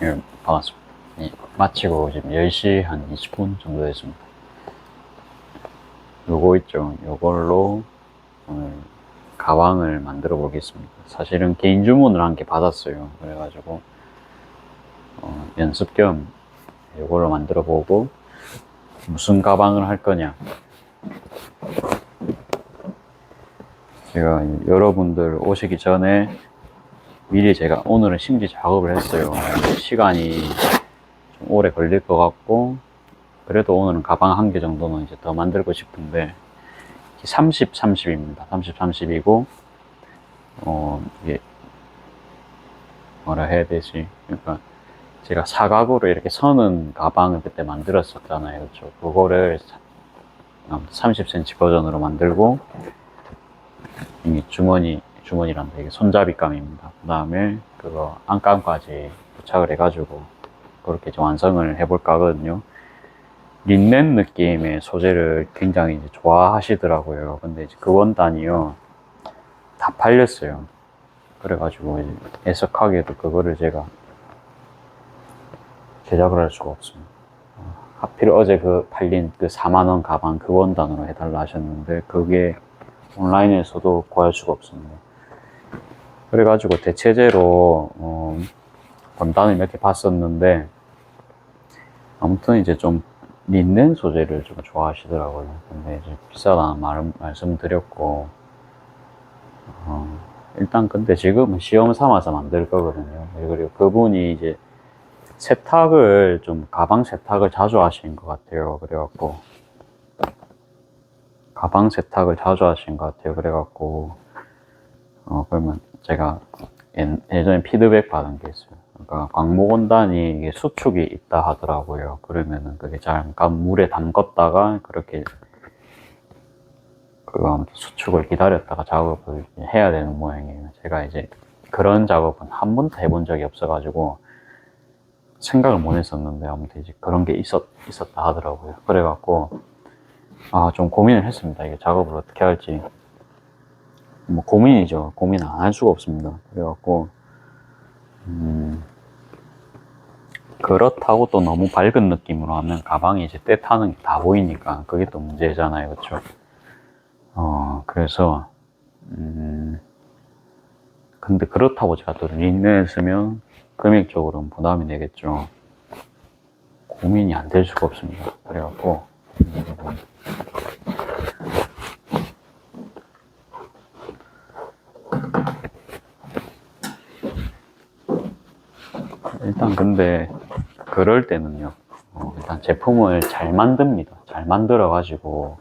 예, 반갑습니다. 예, 마치고 지금 10시 한 20분 정도 됐습니다. 요거 있죠. 요걸로 오늘 가방을 만들어 보겠습니다. 사실은 개인 주문을 한 개 받았어요. 그래가지고 연습 겸 요걸로 만들어 보고 무슨 가방을 할 거냐. 제가 여러분들 오시기 전에 미리 제가 오늘은 심지 작업을 했어요. 시간이 좀 오래 걸릴 것 같고, 그래도 오늘은 가방 한 개 정도는 이제 더 만들고 싶은데, 30, 30입니다. 30, 30이고, 이게, 뭐라 해야 되지? 그러니까, 제가 사각으로 이렇게 서는 가방을 그때 만들었었잖아요. 그렇죠? 그거를 30cm 버전으로 만들고, 이게 주머니란다. 이게 손잡이감입니다. 그 다음에 그거 안감까지 부착을 해가지고, 그렇게 좀 완성을 해볼까 하거든요. 린넨 느낌의 소재를 굉장히 이제 좋아하시더라고요. 근데 이제 그 원단이요, 다 팔렸어요. 그래가지고 이제 애석하게도 그거를 제가 제작을 할 수가 없습니다. 하필 어제 그 팔린 그 4만원 가방 그 원단으로 해달라 하셨는데 그게 온라인에서도 구할 수가 없습니다. 그래가지고 대체제로 원단을 몇 개 봤었는데 아무튼 이제 좀 린넨 소재를 좀 좋아하시더라고요. 근데 이제 비싸다는 말씀드렸고 일단 근데 지금은 시험 삼아서 만들 거거든요. 그리고 그분이 이제 세탁을 좀 가방 세탁을 자주 하시는 것 같아요. 그래갖고 가방 세탁을 자주 하시는 것 같아요. 그래갖고 그러면 제가 예전에 피드백 받은 게 있어요. 그러니까 광목 원단이 이게 수축이 있다 하더라고요. 그러면은 그게 잠깐 물에 담갔다가 그렇게 그거 수축을 기다렸다가 작업을 해야 되는 모양이에요. 제가 이제 그런 작업은 한 번도 해본 적이 없어가지고 생각을 못 했었는데 아무튼 이제 그런 게 있었다 하더라고요. 그래갖고 좀 고민을 했습니다. 이게 작업을 어떻게 할지. 뭐 고민이죠. 고민 안 할 수가 없습니다. 그래갖고 그렇다고 또 너무 밝은 느낌으로 하면 가방이 이제 때 타는 게 다 보이니까 그게 또 문제잖아요. 그렇죠? 그래서 근데 그렇다고 제가 또 린넨을 쓰면 금액적으로는 부담이 되겠죠. 고민이 안 될 수가 없습니다. 그래갖고 일단 근데 그럴 때는요, 일단 제품을 잘 만듭니다. 잘 만들어가지고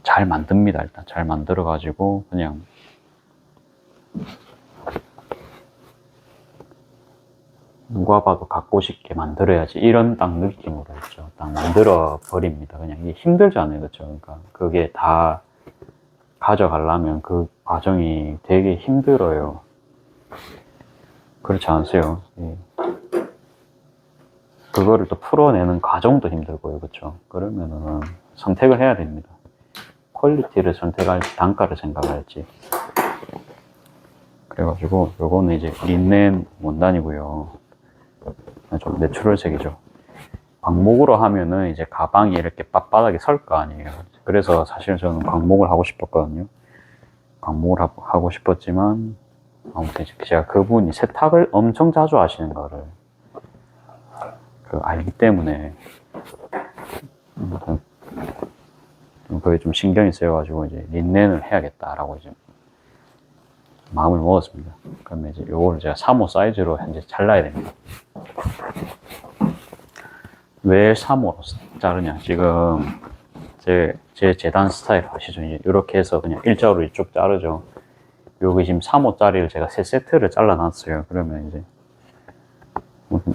잘 만듭니다. 일단 잘 만들어가지고 그냥 누가 봐도 갖고 싶게 만들어야지 이런 딱 느낌으로 했죠. 딱 만들어 버립니다. 그냥 이게 힘들잖아요. 그렇죠? 그러니까 그게 다 가져가려면 그 과정이 되게 힘들어요. 그렇지 않으세요? 예. 그거를 또 풀어내는 과정도 힘들고요. 그렇죠? 그러면은 선택을 해야 됩니다. 퀄리티를 선택할지 단가를 생각할지. 그래가지고 요거는 이제 린넨 원단이고요. 좀 내추럴색이죠. 광목으로 하면은 이제 가방이 이렇게 빳빳하게 설 거 아니에요. 그래서 사실 저는 광목을 하고 싶었거든요. 광목을 하고 싶었지만 아무튼 제가 그분이 세탁을 엄청 자주 하시는 거를 알기 때문에 그게 좀 신경이 쓰여가지고 이제 린넨을 해야겠다라고 이제 마음을 먹었습니다. 그러면 이제 요거를 제가 3호 사이즈로 현재 잘라야 됩니다. 왜 3호로 자르냐? 지금 제 재단 스타일 아시죠? 이렇게 해서 그냥 일자로 쭉 자르죠. 여기 지금 3호짜리를 제가 3세트를 잘라놨어요. 그러면 이제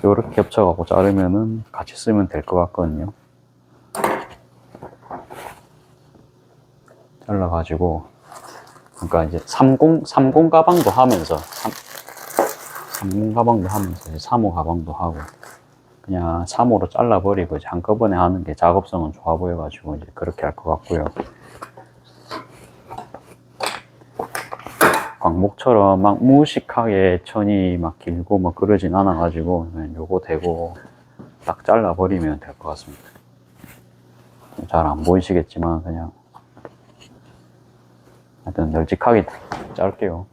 이렇게 겹쳐갖고 자르면은 같이 쓰면 될 것 같거든요. 잘라가지고 그러니까 이제 30 가방도 하면서 30 가방도 하면서 이제 3호 가방도 하고 그냥 3호로 잘라버리고 이제 한꺼번에 하는 게 작업성은 좋아 보여가지고 이제 그렇게 할 것 같고요. 광목처럼 막 무식하게 천이 막 길고 막 그러진 않아 가지고 그냥 요거 대고 딱 잘라 버리면 될 것 같습니다. 잘 안 보이시겠지만 그냥 하여튼 널찍하게 자를게요.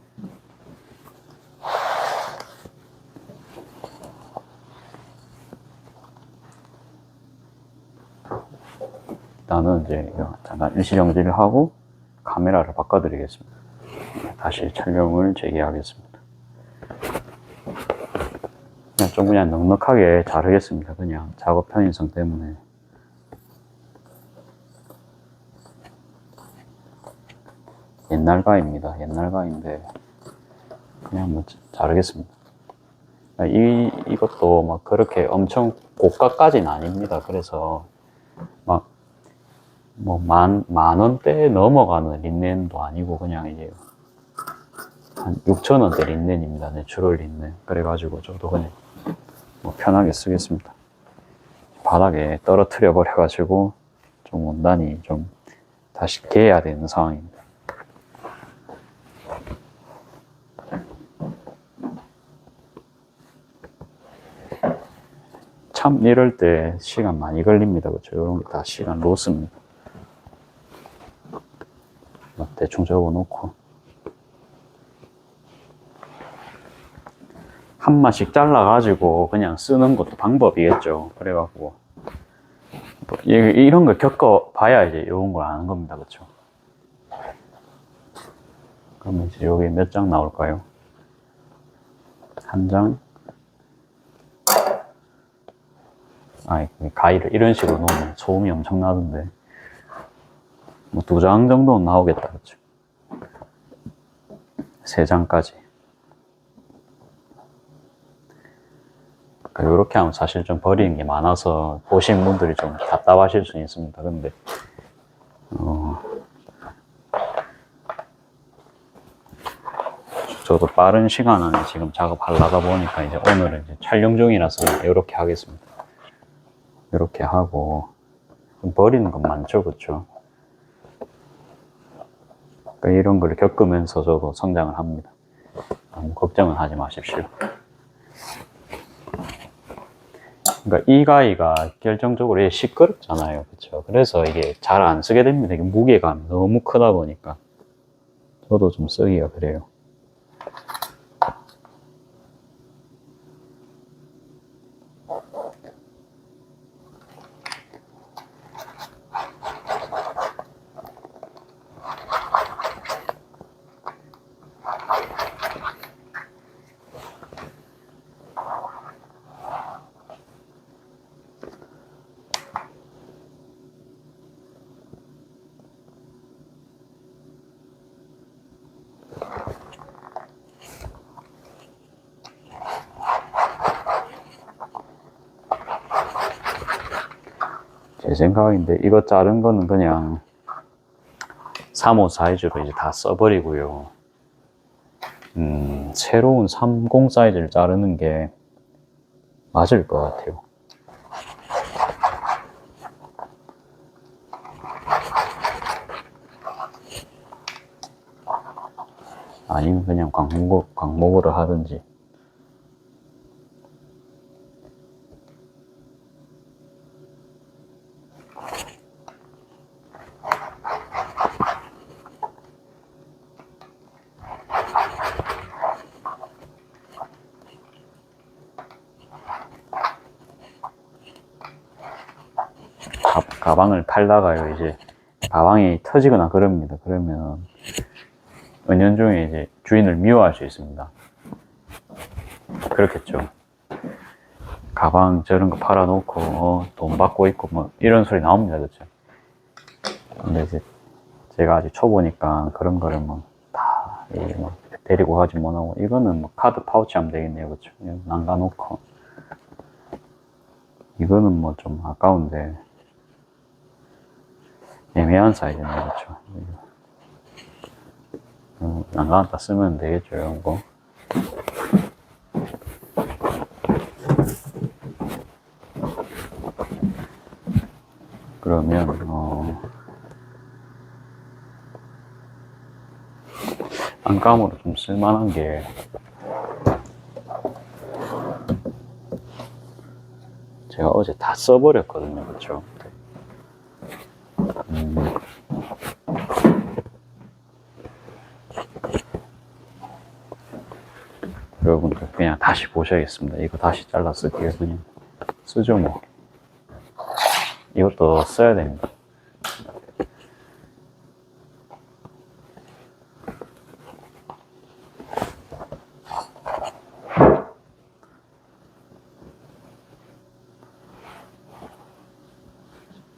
일단은 이제 잠깐 일시정지를 하고 카메라를 바꿔드리겠습니다. 다시 촬영을 재개하겠습니다. 그냥 넉넉하게 자르겠습니다. 그냥 작업 편의성 때문에. 옛날 가입니다. 옛날 가인데 그냥 뭐 자르겠습니다. 이것도 막 그렇게 엄청 고가까지는 아닙니다. 그래서 막 뭐 만 원대 넘어가는 린넨도 아니고 그냥 이제 한 6,000원대 린넨입니다. 내추럴 린넨. 그래가지고 저도 그냥 뭐 편하게 쓰겠습니다. 바닥에 떨어뜨려 버려가지고 좀 원단이 좀 다시 개야 되는 상황입니다. 참 이럴 때 시간 많이 걸립니다. 그렇죠? 이런 게 다 시간 로스입니다. 대충 접어놓고 한 마씩 잘라가지고 그냥 쓰는 것도 방법이겠죠. 그래갖고 뭐 이런 걸 겪어봐야 이제 이런 걸 아는 겁니다. 그렇죠? 그러면 이제 여기 몇 장 나올까요? 한 장. 가위를 이런 식으로 놓으면 소음이 엄청 나던데 뭐 2장 정도는 나오겠다. 그렇죠? 3장까지. 이렇게 하면 사실 좀 버리는 게 많아서 보신 분들이 좀 답답하실 수 있습니다. 근데 저도 빠른 시간 안에 지금 작업하려다 보니까 이제 오늘은 이제 촬영 중이라서 이렇게 하겠습니다. 이렇게 하고 버리는 건 많죠, 그렇죠? 그러니까 이런 걸 겪으면서 저도 성장을 합니다. 너무 걱정은 하지 마십시오. 그러니까 이 가위가 결정적으로 시끄럽잖아요, 그렇죠? 그래서 이게 잘 안 쓰게 됩니다. 이게 무게감이 너무 크다 보니까 저도 좀 쓰기가 그래요. 제 생각인데 이거 자른 거는 그냥 3호 사이즈로 이제 다 써버리고요. 새로운 30 사이즈를 자르는 게 맞을 것 같아요. 아니면 그냥 광목으로 하든지. 가방을 팔다가요, 이제 가방이 터지거나 그럽니다. 그러면 은연중에 이제 주인을 미워할 수 있습니다. 그렇겠죠. 가방 저런 거 팔아놓고 돈 받고 있고 뭐 이런 소리 나옵니다. 그렇죠? 근데 이제 제가 아직 초보니까 그런 거를 뭐 다 데리고 가지 못하고 이거는 뭐 카드 파우치 하면 되겠네요. 그렇죠? 남가놓고 이거는 뭐 좀 아까운데 애매한 사이즈네요. 그렇죠? 난간다 쓰면 되겠죠. 이런 거. 그러면 안감으로 좀 쓸만한 게 제가 어제 다 써버렸거든요. 그쵸? 여러분들 그냥 다시 보셔야겠습니다. 이거 다시 잘라 쓸게요. 그냥 쓰죠 뭐. 이것도 써야 됩니다.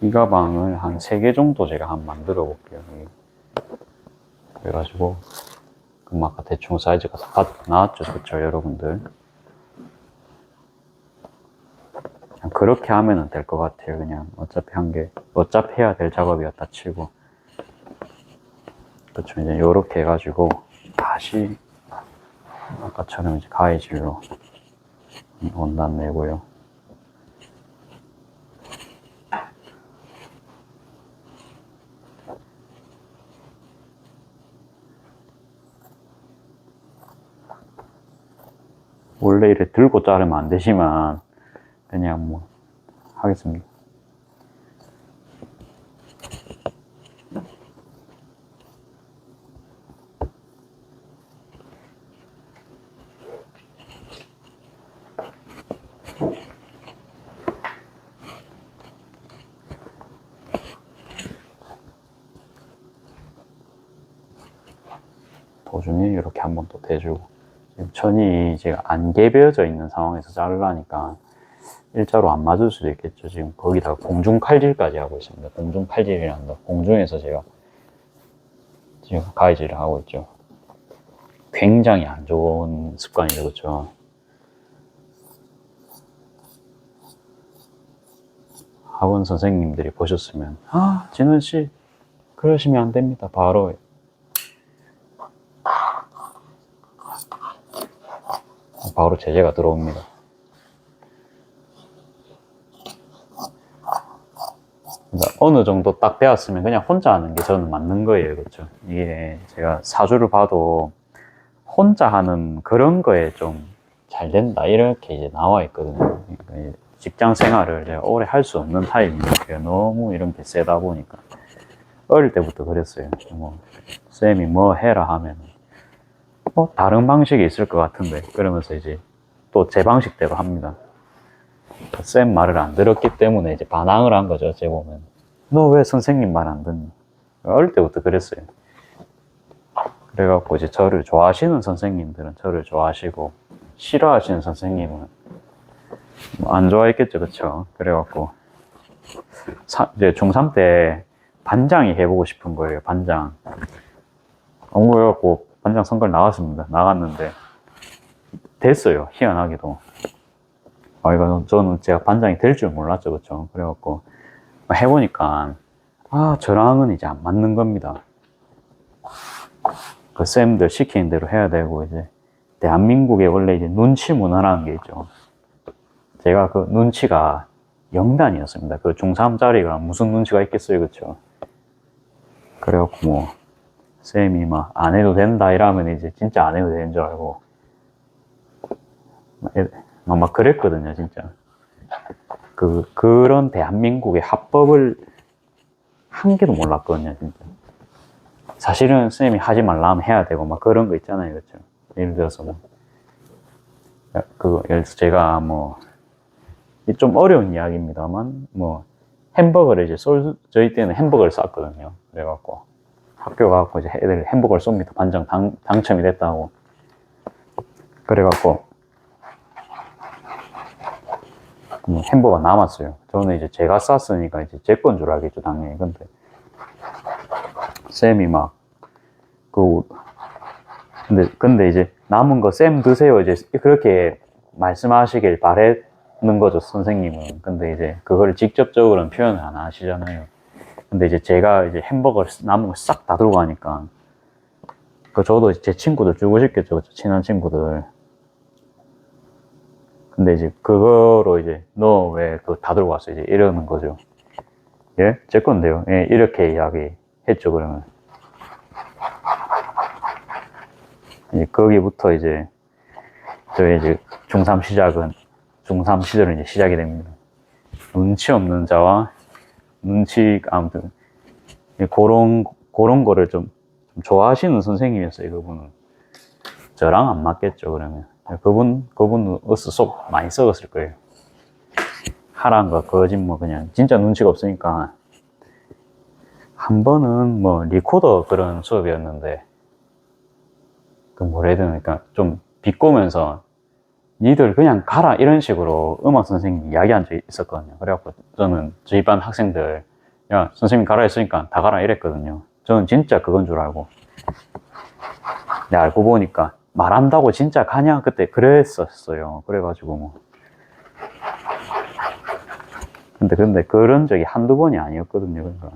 이 가방을 한 3개 정도 제가 한번 만들어 볼게요. 그래가지고 그럼 아까 대충 사이즈가 다 나왔죠. 그쵸 여러분들? 그냥 그렇게 하면 될 것 같아요. 그냥 어차피 해야 될 작업이었다 치고. 그쵸 이제 요렇게 해가지고 다시 아까처럼 이제 가위질로 원단 내고요. 원래 이렇게 들고 자르면 안 되지만 그냥 뭐 하겠습니다. 도중에 이렇게 한번 또 대주고. 지금 천이 제가 안 개벼져 있는 상황에서 자르려니까 일자로 안 맞을 수도 있겠죠. 지금 거기다가 공중 칼질까지 하고 있습니다. 공중 칼질이란다. 공중에서 제가 지금 가위질을 하고 있죠. 굉장히 안 좋은 습관이죠. 그렇죠? 학원 선생님들이 보셨으면 진원씨 그러시면 안 됩니다. 바로 제재가 들어옵니다. 그러니까 어느 정도 딱 배웠으면 그냥 혼자 하는 게 저는 맞는 거예요. 그렇죠? 이게 제가 사주를 봐도 혼자 하는 그런 거에 좀 잘 된다 이렇게 이제 나와 있거든요. 그러니까 직장 생활을 제가 오래 할 수 없는 타입이니까 너무 이런 게 세다 보니까 어릴 때부터 그랬어요. 뭐 쌤이 뭐 해라 하면 다른 방식이 있을 것 같은데 그러면서 이제 또 제 방식대로 합니다. 쌤 말을 안 들었기 때문에 이제 반항을 한 거죠. 어찌 보면 너 왜 선생님 말 안 듣니? 어릴 때부터 그랬어요. 그래갖고 이제 저를 좋아하시는 선생님들은 저를 좋아하시고 싫어하시는 선생님은 안 좋아했겠죠. 그쵸? 그래갖고 이제 중3 때 반장이 해보고 싶은 거예요. 반장. 그래갖고 반장 선거를 나갔습니다. 나갔는데 됐어요. 희한하게도. 이거 저는 제가 반장이 될 줄 몰랐죠. 그쵸? 그래갖고 해보니까 저랑은 이제 안 맞는 겁니다. 그 쌤들 시키는 대로 해야 되고 이제 대한민국에 원래 이제 눈치 문화라는 게 있죠. 제가 그 눈치가 0단이었습니다. 그 중3짜리가 무슨 눈치가 있겠어요. 그쵸? 그래갖고 뭐 쌤이 막 안 해도 된다 이러면 이제 진짜 안 해도 되는 줄 알고 막 그랬거든요. 진짜 그런 대한민국의 합법을 한 개도 몰랐거든요. 진짜 사실은 쌤이 하지 말라 하면 해야 되고 막 그런 거 있잖아요. 그렇죠? 예를 들어서 예를 들어서 제가 좀 어려운 이야기입니다만 햄버거를 이제 저희 때는 햄버거를 쌌거든요. 그래갖고 학교 가갖고 이제 애들 햄버거를 쏩니다. 반장 당첨이 됐다고. 그래갖고 햄버거 남았어요. 저는 이제 제가 쌌으니까 이제 제 건 줄 알겠죠, 당연히. 쌤이 근데 이제 남은 거 쌤 드세요. 이제 그렇게 말씀하시길 바랬는 거죠, 선생님은. 근데 이제 그걸 직접적으로는 표현을 안 하시잖아요. 근데 이제 제가 이제 햄버거 남은 거 싹 다 들고 가니까 저도 제 친구들 주고 싶겠죠, 친한 친구들. 근데 이제 그거로 이제 너 왜 그거 다 들고 왔어? 이제 이러는 거죠. 예? 제 건데요. 예, 이렇게 이야기했죠, 그러면. 이제 거기부터 이제 저희 이제 중3 시절은 이제 시작이 됩니다. 눈치 없는 자와 아무튼 그런 거를 좀 좋아하시는 선생님이었어요. 그분은 저랑 안 맞겠죠. 그러면 그분은 속 많이 썩었을 거예요. 하란 거 거짓 뭐 그냥 진짜 눈치가 없으니까. 한 번은 뭐 리코더 그런 수업이었는데 그 뭐라 해야 되나, 그러니까 좀 비꼬면서 니들 그냥 가라 이런 식으로 음악 선생님이 이야기한 적이 있었거든요. 그래갖고 저는 저희 반 학생들 야 선생님 가라 했으니까 다 가라 이랬거든요. 저는 진짜 그건 줄 알고. 근데 알고 보니까 말한다고 진짜 가냐 그때 그랬었어요. 그래가지고 뭐 근데 그런 적이 한두 번이 아니었거든요. 그러니까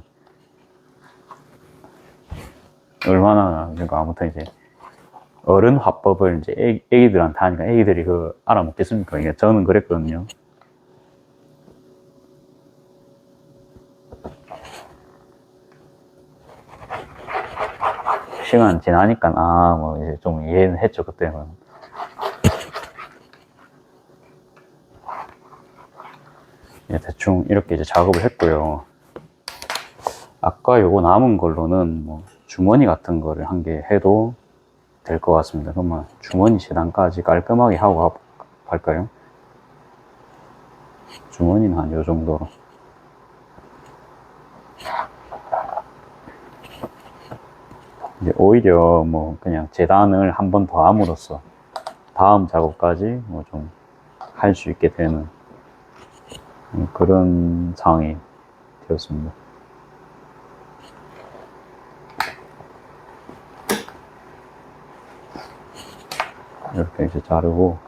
얼마나, 그러니까 아무튼 이제 어른 화법을 이제 애기들한테 하니까 애기들이 그 알아먹겠습니까? 이게 저는 그랬거든요. 시간 지나니까 뭐 이제 좀 이해는 했죠. 그때는. 대충 이렇게 이제 작업을 했고요. 아까 요거 남은 걸로는 뭐 주머니 같은 거를 한 개 해도 될 것 같습니다. 그러면 주머니 재단까지 깔끔하게 하고 갈까요? 주머니는 한 요 정도로. 이제 오히려 뭐 그냥 재단을 한 번 더 함으로써 다음 작업까지 뭐 좀 할 수 있게 되는 그런 상황이 되었습니다. 이렇게 이제 자르고,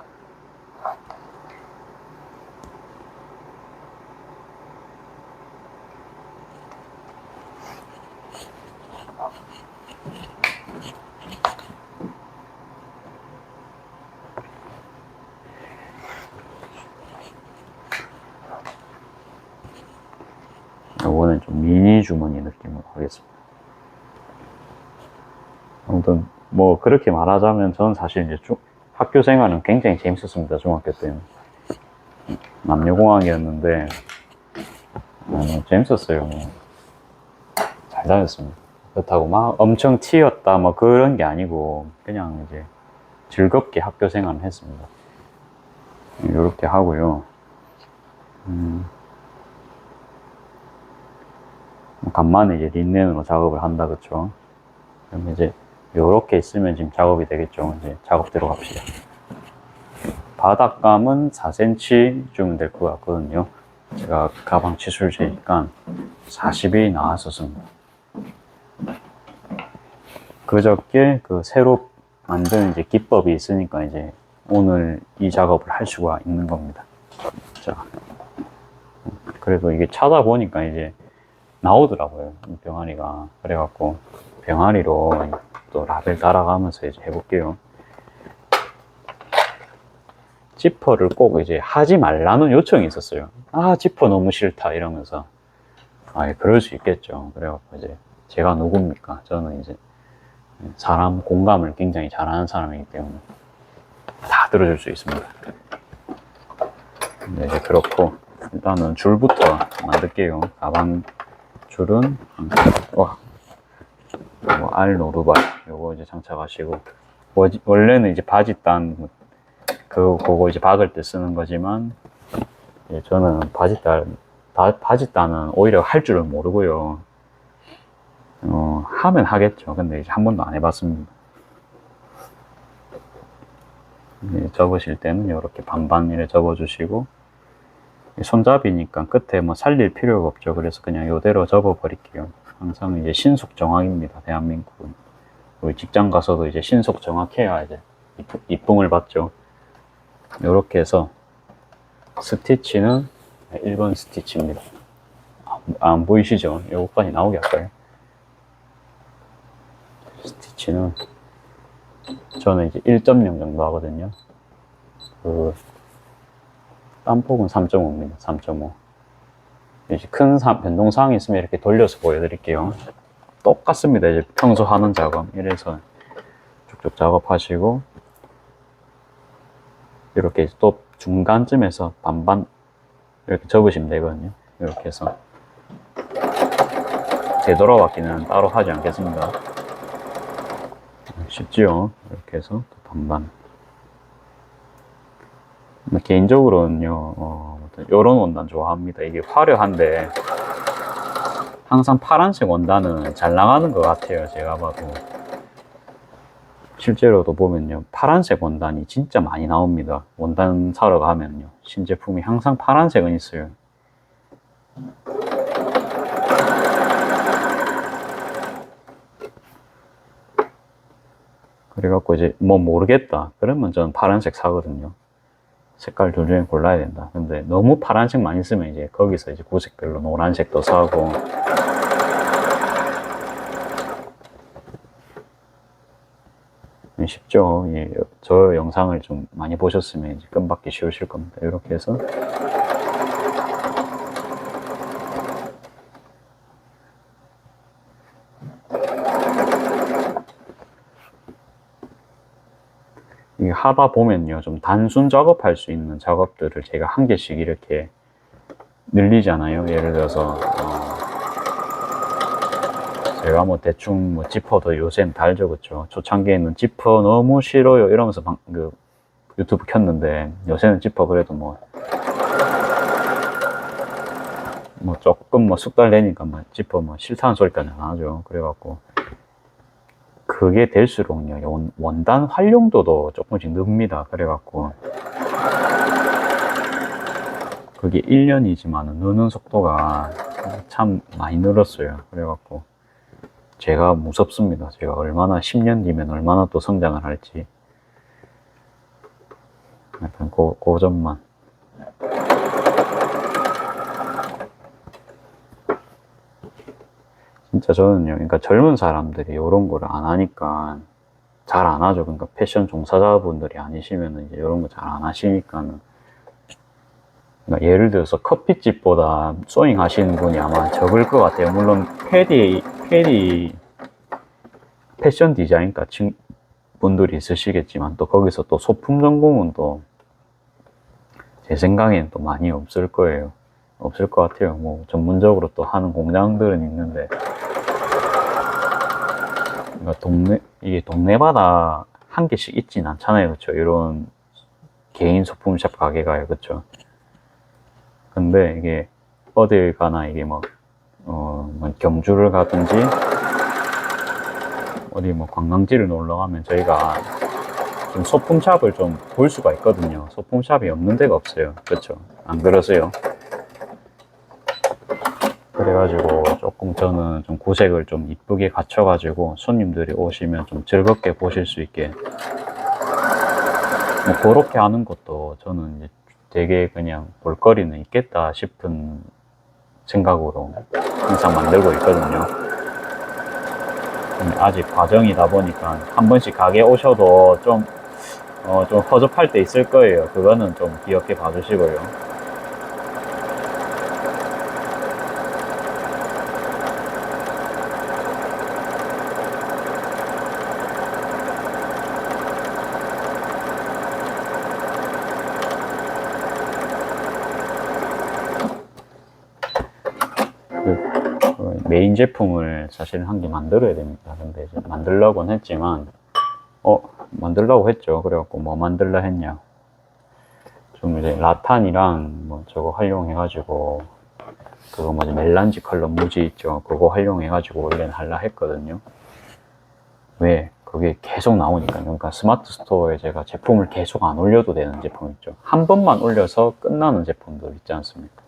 이거는 좀 미니 주머니 느낌으로 하겠습니다. 아무튼 뭐 그렇게 말하자면 저는 사실 이제 학교 생활은 굉장히 재밌었습니다. 중학교 때는 남녀공학이었는데 재밌었어요. 뭐. 잘 다녔습니다. 그렇다고 막 엄청 튀었다 뭐 그런 게 아니고 그냥 이제 즐겁게 학교 생활을 했습니다. 이렇게 하고요. 간만에 이제 린넨으로 작업을 한다, 그쵸? 그럼 이제 요렇게 있으면 지금 작업이 되겠죠. 이제 작업 들어갑시다. 바닥감은 4cm 쯤 될 것 같거든요. 제가 가방 치수를 재니까 40이 나왔었습니다. 그저께 그 새로 만든 이제 기법이 있으니까 이제 오늘 이 작업을 할 수가 있는 겁니다. 자, 그래도 이게 찾아보니까 이제 나오더라고요, 병아리가. 그래갖고 병아리로 또 라벨 달아가면서 이제 해볼게요. 지퍼를 꼭 이제 하지 말라는 요청이 있었어요. 지퍼 너무 싫다 이러면서. 그럴 수 있겠죠. 그래갖고 이제 제가 누굽니까? 저는 이제 사람 공감을 굉장히 잘하는 사람이기 때문에 다 들어줄 수 있습니다. 근데 이제 그렇고 일단은 줄부터 만들게요. 가방 줄은 알노루발 요거 이제 장착하시고, 원래는 이제 바지단 그거 이제 박을 때 쓰는 거지만 저는 바지단은 오히려 할 줄을 모르고요. 하면 하겠죠. 근데 이제 한 번도 안 해봤습니다. 접으실 때는 이렇게 반반 이렇게 접어주시고, 손잡이니까 끝에 뭐 살릴 필요가 없죠. 그래서 그냥 이대로 접어버릴게요. 항상 이제 신속 정확입니다. 대한민국은. 우리 직장 가서도 이제 신속 정확해야 이제 이쁨을 받죠. 이렇게 해서 스티치는 1번 스티치입니다. 안 보이시죠? 요거까지 나오게 할까요? 스티치는 저는 이제 1.0 정도 하거든요. 땀폭은 3.5입니다. 3.5. 이제 큰 변동사항이 있으면 이렇게 돌려서 보여드릴게요. 똑같습니다. 이제 평소 하는 작업. 이래서 쭉쭉 작업하시고, 이렇게 또 중간쯤에서 반반 이렇게 접으시면 되거든요. 이렇게 해서 되돌아받기는 따로 하지 않겠습니다. 쉽지요? 이렇게 해서 또 반반. 개인적으로는요, 이런 원단 좋아합니다. 이게 화려한데 항상 파란색 원단은 잘 나가는 것 같아요. 제가 봐도 실제로도 보면요, 파란색 원단이 진짜 많이 나옵니다. 원단 사러 가면요, 신제품이 항상 파란색은 있어요. 그래갖고 이제 뭐 모르겠다 그러면 저는 파란색 사거든요. 색깔 둘 중에 골라야 된다. 근데 너무 파란색 많이 쓰면 이제 거기서 이제 구색별로 노란색도 사고. 쉽죠. 예, 저 영상을 좀 많이 보셨으면 이제 끈받기 쉬우실 겁니다. 이렇게 해서 이게 하다 보면요, 좀 단순 작업할 수 있는 작업들을 제가 한 개씩 이렇게 늘리잖아요. 예를 들어서 제가 뭐 대충 뭐 지퍼도 요새는 달죠, 그쵸? 초창기에는 지퍼 너무 싫어요 이러면서 유튜브 켰는데, 요새는 지퍼 그래도 뭐 조금 뭐 숙달 되니까 뭐 지퍼 뭐 싫다는 소리까지 안 하죠. 그래갖고 그게 될수록요, 원단 활용도도 조금씩 늡니다. 그래갖고 그게 1년이지만 느는 속도가 참 많이 늘었어요. 그래갖고 제가 무섭습니다. 제가 얼마나 10년 뒤면 얼마나 또 성장을 할지. 약간 그 점만. 진짜 저는요, 그러니까 젊은 사람들이 이런 거를 안 하니까 잘 안 하죠. 그러니까 패션 종사자분들이 아니시면 이제 이런 거 잘 안 하시니까는. 그러니까 예를 들어서 커피집보다 소잉 하시는 분이 아마 적을 것 같아요. 물론 패디 패션 디자인과 분들이 있으시겠지만, 또 거기서 또 소품 전공은 또 제 생각에는 또 많이 없을 거예요. 없을 것 같아요. 뭐 전문적으로 또 하는 공장들은 있는데, 그러니까 이게 동네마다 한 개씩 있진 않잖아요. 그쵸? 이런 개인 소품샵 가게가요. 그쵸? 근데 이게 어딜 가나 이게 뭐 경주를 가든지 어디 뭐 관광지를 놀러 가면 저희가 좀 소품샵을 좀 볼 수가 있거든요. 소품샵이 없는 데가 없어요. 그쵸? 안 그러세요? 그래가지고 조금 저는 좀 구색을 좀 이쁘게 갖춰가지고 손님들이 오시면 좀 즐겁게 보실 수 있게 뭐 그렇게 하는 것도 저는 이제 되게 그냥 볼거리는 있겠다 싶은 생각으로 항상 만들고 있거든요. 아직 과정이다 보니까 한 번씩 가게 오셔도 좀 허접할 때 있을 거예요. 그거는 좀 귀엽게 봐주시고요. 메인 제품을 사실 한 개 만들어야 됩니다. 근데 이제 만들려고는 했지만, 만들려고 했죠. 그래갖고 뭐 만들려 했냐. 좀 이제 라탄이랑 뭐 저거 활용해가지고, 그거 뭐지, 멜란지 컬러 무지 있죠. 그거 활용해가지고 원래는 하려 했거든요. 왜? 그게 계속 나오니까요. 그러니까 스마트 스토어에 제가 제품을 계속 안 올려도 되는 제품 있죠. 한 번만 올려서 끝나는 제품도 있지 않습니까?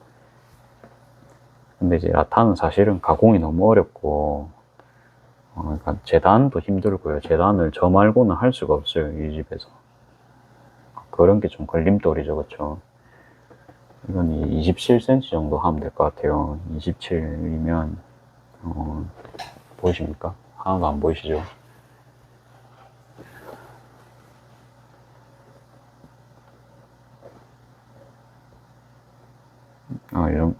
근데 이제 라탄은 사실은 가공이 너무 어렵고, 그러니까 재단도 힘들고요. 재단을 저 말고는 할 수가 없어요, 이 집에서. 그런 게 좀 걸림돌이죠, 그쵸? 이건 27cm 정도 하면 될 것 같아요. 27이면, 보이십니까? 하나도 안 보이시죠?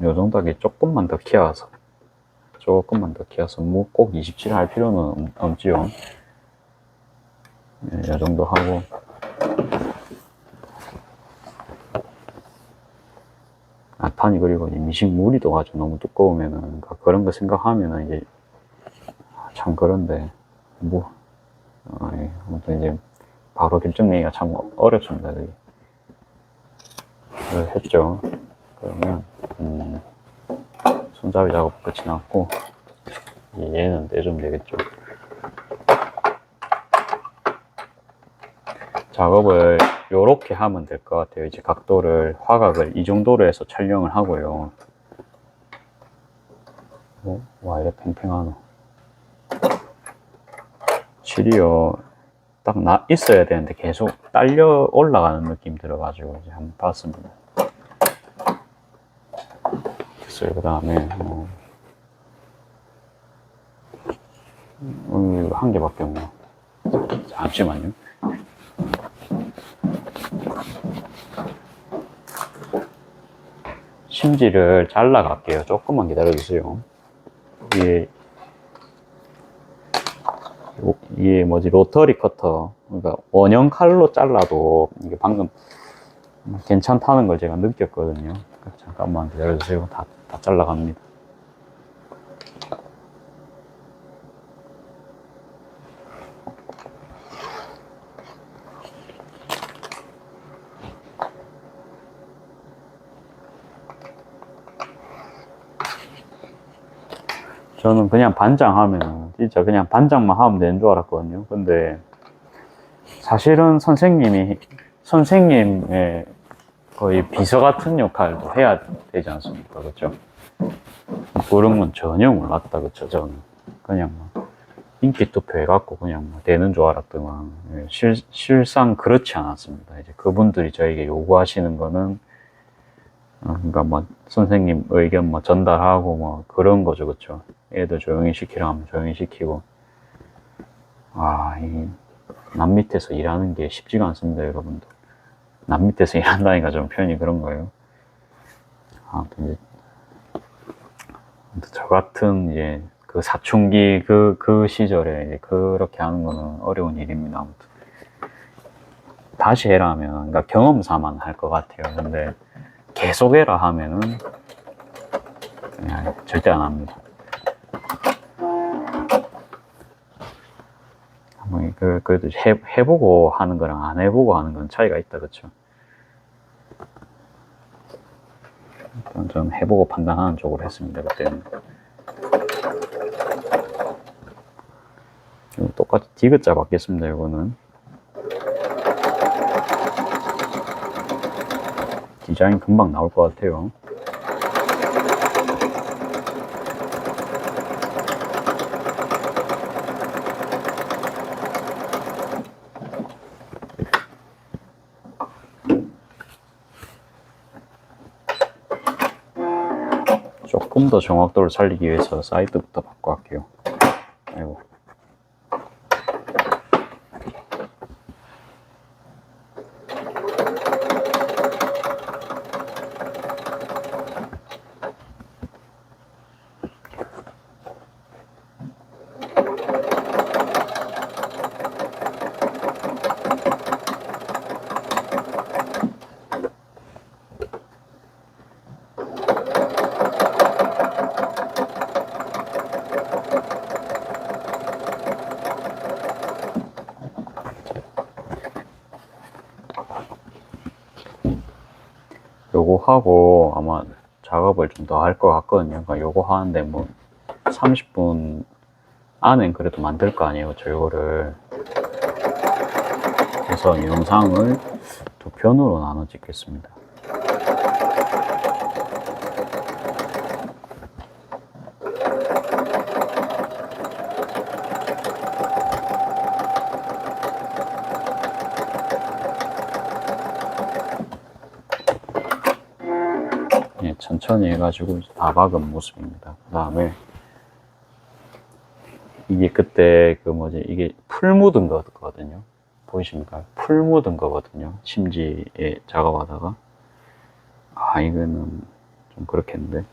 요 정도 하게 조금만 더 키워서 뭐 꼭 27 할 필요는 없지요. 이 정도 하고. 판이 그리고 미식 무리도 아주 너무 두꺼우면은, 그러니까 그런 거 생각하면은 이제, 참 그런데, 뭐, 아무튼 이제, 바로 결정 내기가 참 어렵습니다, 그게. 그걸 했죠. 그러면, 손잡이 작업 끝이 났고, 얘는 떼주면 되겠죠. 작업을 요렇게 하면 될 것 같아요. 이제 각도를, 화각을 이 정도로 해서 촬영을 하고요. 와, 이래 팽팽하노. 실이요, 딱 있어야 되는데 계속 딸려 올라가는 느낌 들어가지고 이제 한번 봤습니다. 됐어요. 그 다음에, 한 개밖에 없네요. 잠시만요. 심지를 잘라 갈게요. 조금만 기다려주세요. 이게 뭐지, 로터리 커터. 그러니까 원형 칼로 잘라도 이게 방금 괜찮다는 걸 제가 느꼈거든요. 잠깐만 기다려주세요. 다 잘라갑니다. 저는 그냥 반장하면 진짜 그냥 반장만 하면 되는 줄 알았거든요. 근데 사실은 선생님의 거의 비서 같은 역할도 해야 되지 않습니까? 그렇죠? 그런 건 전혀 몰랐다. 그렇죠? 저는 그냥 인기 투표 해갖고 그냥 되는 줄 알았더만, 실상 그렇지 않았습니다. 이제 그분들이 저에게 요구하시는 거는, 그러니까 뭐 선생님 의견 뭐 전달하고 뭐 그런 거죠. 그렇죠? 애들 조용히 시키라면 조용히 시키고. 남 밑에서 일하는 게 쉽지가 않습니다, 여러분들. 남 밑에서 일한다니까 좀 표현이 그런 거예요. 아무튼 이제 저 같은 이제 그 사춘기 그 시절에 이제 그렇게 하는 거는 어려운 일입니다. 아무튼 다시 해라 하면, 그러니까 경험 삼아는 할 것 같아요. 근데 계속 해라 하면은 그냥 절대 안 합니다. 그래도 해보고 하는 거랑 안 해보고 하는 건 차이가 있다, 그쵸? 일단 전 해보고 판단하는 쪽으로 했습니다, 그때는. 똑같이 디귿자 받겠습니다, 이거는. 디자인 금방 나올 것 같아요. 조금 더 정확도를 살리기 위해서 사이드부터 바꿔 할게요. 아이고. 요거 하고 아마 작업을 좀 더 할 것 같거든요. 그러니까 요거 하는데 뭐 30분 안엔 그래도 만들 거 아니에요. 저 요거를. 그래서 이 영상을 두 편으로 나눠 찍겠습니다. 천천히 해가지고 다 박은 모습입니다. 그 다음에 이게 그때 이게 풀 묻은 거거든요. 보이십니까? 풀 묻은 거거든요. 심지에 작업하다가. 이거는 좀 그렇겠는데.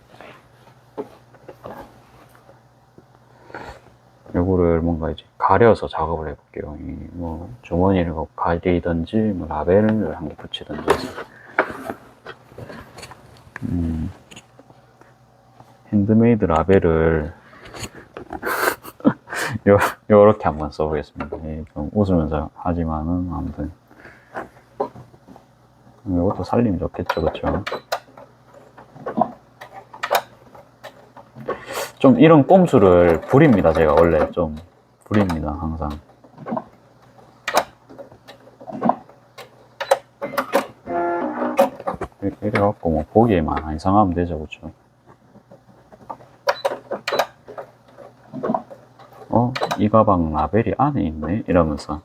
요거를 뭔가 이제 가려서 작업을 해볼게요. 뭐 주머니를 가리든지 뭐 라벨을 한 개 붙이든지 해서. 핸드메이드 라벨을 요렇게 한번 써보겠습니다. 좀 웃으면서 하지만은 아무튼 이것도 살리면 좋겠죠, 그쵸? 좀 이런 꼼수를 부립니다. 제가 원래 좀 부립니다, 항상. 이래갖고 뭐 보기에만 안 이상하면 되죠, 그쵸? 이 가방 라벨이 안에 있네? 이러면서.